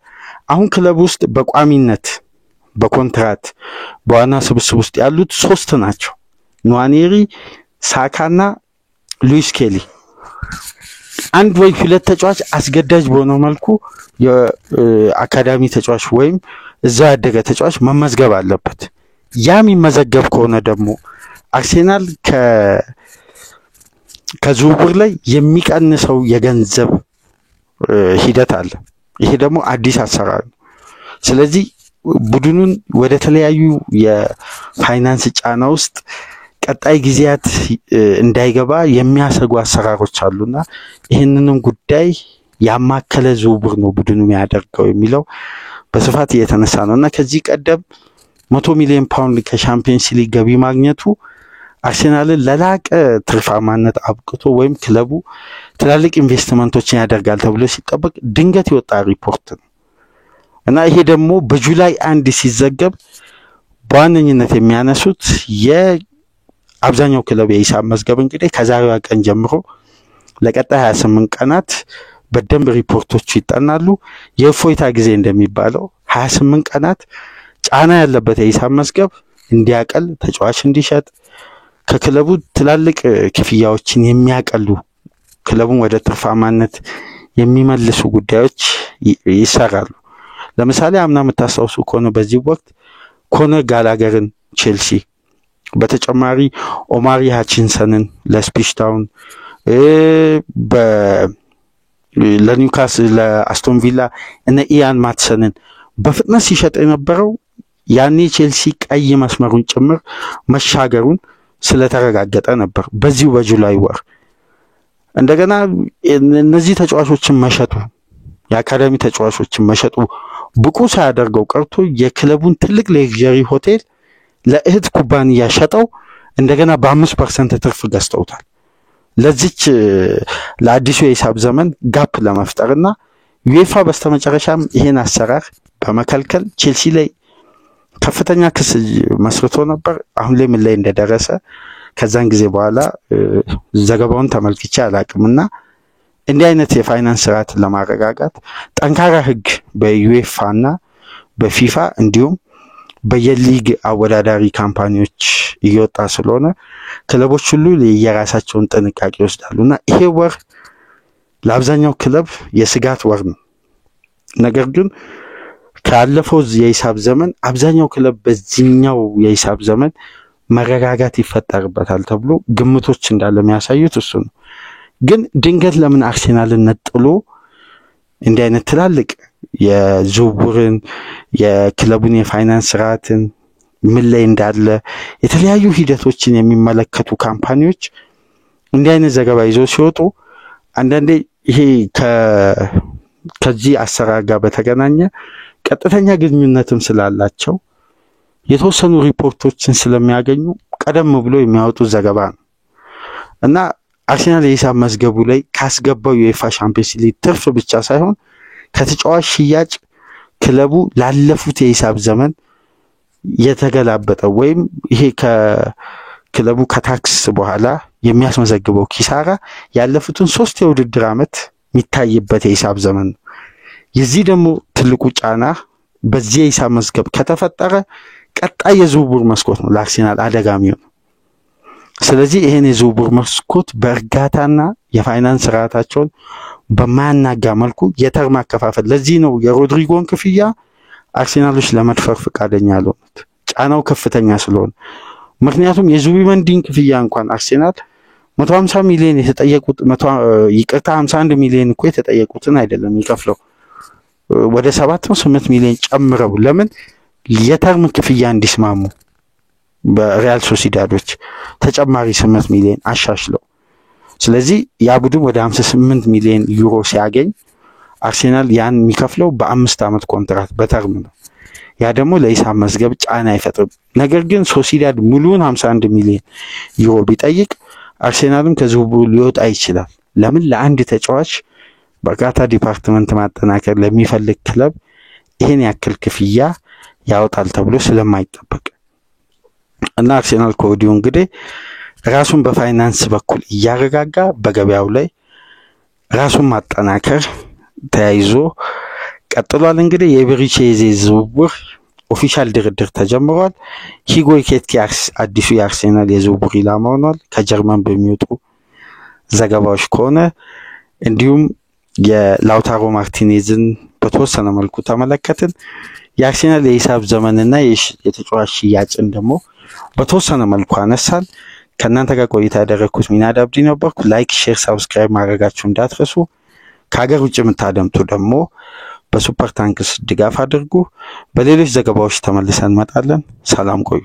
አሁን ክለብ ውስጥ በቋሚነት በኮንትራት በዋና ስብስብ ውስጥ ያሉት 3 ናቸው። ኗኔሪ፣ ሳካና ሉዊስ ኬሊ። አንድ ወይ 2 ተጫዋች አስገዳጅ በሆነ መልኩ የአካዳሚ ተጫዋች ወይም እዛው ያደገ ተጫዋች መመዝገብ አለበት። ያ የሚመዘገብ ከሆነ ደግሞ አርሴናል ከዝውውር ላይ የሚቀንሰው የገንዘብ ሂደት አለ። ይሄ ደግሞ አዲስ አሰራር ነው። ስለዚህ ቡድኑን ወደ ተለያዩ የፋይናንስ ጫና ውስጥ ቀጣይ ጊዜያት እንዳይገባ የሚያሰጉ አሰራሮች አሉና ይህንንም ጉዳይ ያማከለ ዝውውር ነው ቡድኑ የሚያደርገው የሚለው በስፋት እየተነሳ ነውና ከዚህ ቀደም 100 ሚሊዮን ፓውንድ ከሻምፒየንስ ሊግ ገቢ ማግኘቱ አርሴናልን ለላቀ ትርፋማነት አብቅቶ ወይም ክለቡ ትላልቅ ኢንቨስትመንቶችን ያደርጋል ተብሎ ሲጠበቅ ድንገት የወጣ ሪፖርት ነው እና ይሄ ደግሞ በጁላይ 1 ሲዘገብ በዋነኝነት የሚያነሱት የአብዛኛው ክለብ የሂሳብ መዝገብ እንግዲህ ከዛሬዋ ቀን ጀምሮ ለቀጣይ 28 ቀናት በደንብ ሪፖርቶች ይጠናሉ። የእፎይታ ጊዜ እንደሚባለው 28 ቀናት ጫና ያለበት የሂሳብ መዝገብ እንዲያቀል ተጫዋች እንዲሸጥ ከክለቡ ትላልቅ ክፍያዎችን የሚያቀሉ ክለቡን ወደ ትርፋማነት የሚመልሱ ጉዳዮች ይሰራሉ። ለምሳሌ አምና የምታስታውሱ ከሆነ በዚህ ወቅት ኮነር ጋላገርን ቼልሲ፣ በተጨማሪ ኦማሪ ሃቺንሰንን ለስፒሽ ታውን፣ ለኒውካስል ለአስቶን ቪላ እና ኢያን ማትሰንን በፍጥነት ሲሸጥ የነበረው ያኔ ቼልሲ ቀይ መስመሩን ጭምር መሻገሩን ስለተረጋገጠ ነበር። በዚሁ በጁላይ ወር እንደገና እነዚህ ተጫዋቾችን መሸጡ የአካዳሚ ተጫዋቾችን መሸጡ ብቁ ሳያደርገው ቀርቶ የክለቡን ትልቅ ሌክዠሪ ሆቴል ለእህት ኩባንያ ሸጠው እንደገና በ5% ትርፍ ገዝተውታል። ለዚች ለአዲሱ የሂሳብ ዘመን ጋፕ ለመፍጠርና ዩኤፋ በስተመጨረሻም ይሄን አሰራር በመከልከል ቼልሲ ላይ ከፍተኛ ክስ መስርቶ ነበር። አሁን ላይ ምን ላይ እንደደረሰ ከዛን ጊዜ በኋላ ዘገባውን ተመልክቼ አላቅምና እንዲህ አይነት የፋይናንስ ስርዓትን ለማረጋጋት ጠንካራ ህግ በዩኤፋና በፊፋ እንዲሁም በየሊግ አወዳዳሪ ካምፓኒዎች እየወጣ ስለሆነ ክለቦች ሁሉ የራሳቸውን ጥንቃቄ ይወስዳሉና ይሄ ወር ለአብዛኛው ክለብ የስጋት ወር ነው። ነገር ግን ካለፈው የሂሳብ ዘመን አብዛኛው ክለብ በዚህኛው የሂሳብ ዘመን መረጋጋት ይፈጠርበታል ተብሎ ግምቶች እንዳለ የሚያሳዩት እሱ ነው። ግን ድንገት ለምን አርሴናልን ነጥሎ እንዲህ አይነት ትላልቅ የዝውውርን የክለቡን የፋይናንስ ስርዓትን ምን ላይ እንዳለ የተለያዩ ሂደቶችን የሚመለከቱ ካምፓኒዎች እንዲህ አይነት ዘገባ ይዘው ሲወጡ አንዳንዴ ይሄ ከዚህ አሰራር ጋር በተገናኘ ቀጥተኛ ግንኙነትም ስላላቸው የተወሰኑ ሪፖርቶችን ስለሚያገኙ ቀደም ብሎ የሚያወጡ ዘገባ ነው እና አርሴናል የሂሳብ መዝገቡ ላይ ካስገባው የዩኤፋ ሻምፒየንስ ሊግ ትርፍ ብቻ ሳይሆን ከተጫዋች ሽያጭ ክለቡ ላለፉት የሂሳብ ዘመን የተገላበጠው ወይም ይሄ ከክለቡ ከታክስ በኋላ የሚያስመዘግበው ኪሳራ ያለፉትን 3 የውድድር ዓመት የሚታይበት የሂሳብ ዘመን ነው። የዚህ ደግሞ ትልቁ ጫና በዚህ የሂሳብ መዝገብ ከተፈጠረ ቀጣይ የዝውውር መስኮት ነው ለአርሴናል አደጋሚው ነው። ስለዚህ ይሄን የዝውውር መስኮት በእርጋታና የፋይናንስ ስርዓታቸውን በማያናጋ መልኩ የተርም አከፋፈል ለዚህ ነው የሮድሪጎን ክፍያ አርሴናሎች ለመድፈር ፈቃደኛ ያልሆኑት ጫናው ከፍተኛ ስለሆነ። ምክንያቱም የዙቢመንዲን ክፍያ እንኳን አርሴናል 150 ሚሊዮን የተጠየቁት 51 ሚሊዮን እኮ የተጠየቁትን አይደለም ይከፍለው ወደ 7-8 ሚሊዮን ጨምረው ለምን የተርም ክፍያ እንዲስማሙ በሪያል ሶሲዳዶች ተጨማሪ 8 ሚሊዮን አሻሽለው። ስለዚህ ያ ቡድን ወደ 58 ሚሊዮን ዩሮ ሲያገኝ አርሴናል ያን የሚከፍለው በ5 ዓመት ኮንትራት በተርም ነው። ያ ደግሞ ለሂሳብ መዝገብ ጫና አይፈጥርም። ነገር ግን ሶሲዳድ ሙሉውን 51 ሚሊዮን ዩሮ ቢጠይቅ አርሴናልም ከዝውውሩ ሊወጣ ይችላል። ለምን? ለአንድ ተጫዋች በርካታ ዲፓርትመንት ማጠናከር ለሚፈልግ ክለብ ይሄን ያክል ክፍያ ያወጣል ተብሎ ስለማይጠበቅ እና አርሴናል ከወዲሁ እንግዲህ ራሱን በፋይናንስ በኩል እያረጋጋ በገበያው ላይ ራሱን ማጠናከር ተያይዞ ቀጥሏል። እንግዲህ የብሪቼዜ ዝውውር ኦፊሻል ድርድር ተጀምሯል። ሂጎ ኢኬቲያስ አዲሱ የአርሴናል የዝውውር ኢላማ ሆኗል ከጀርመን በሚወጡ ዘገባዎች ከሆነ። እንዲሁም የላውታሮ ማርቲኔዝን በተወሰነ መልኩ ተመለከትን። የአርሴናል የሂሳብ ዘመንና የተጫዋች ሽያጭን ደግሞ በተወሰነ መልኩ አነሳን። ከእናንተ ጋር ቆይታ ያደረኩት ሚናድ አብዲ ነበርኩ። ላይክ፣ ሼር፣ ሰብስክራይብ ማድረጋችሁ እንዳትረሱ። ከሀገር ውጭ የምታደምጡ ደግሞ በሱፐር ታንክስ ድጋፍ አድርጉ። በሌሎች ዘገባዎች ተመልሰን እንመጣለን። ሰላም ቆዩ።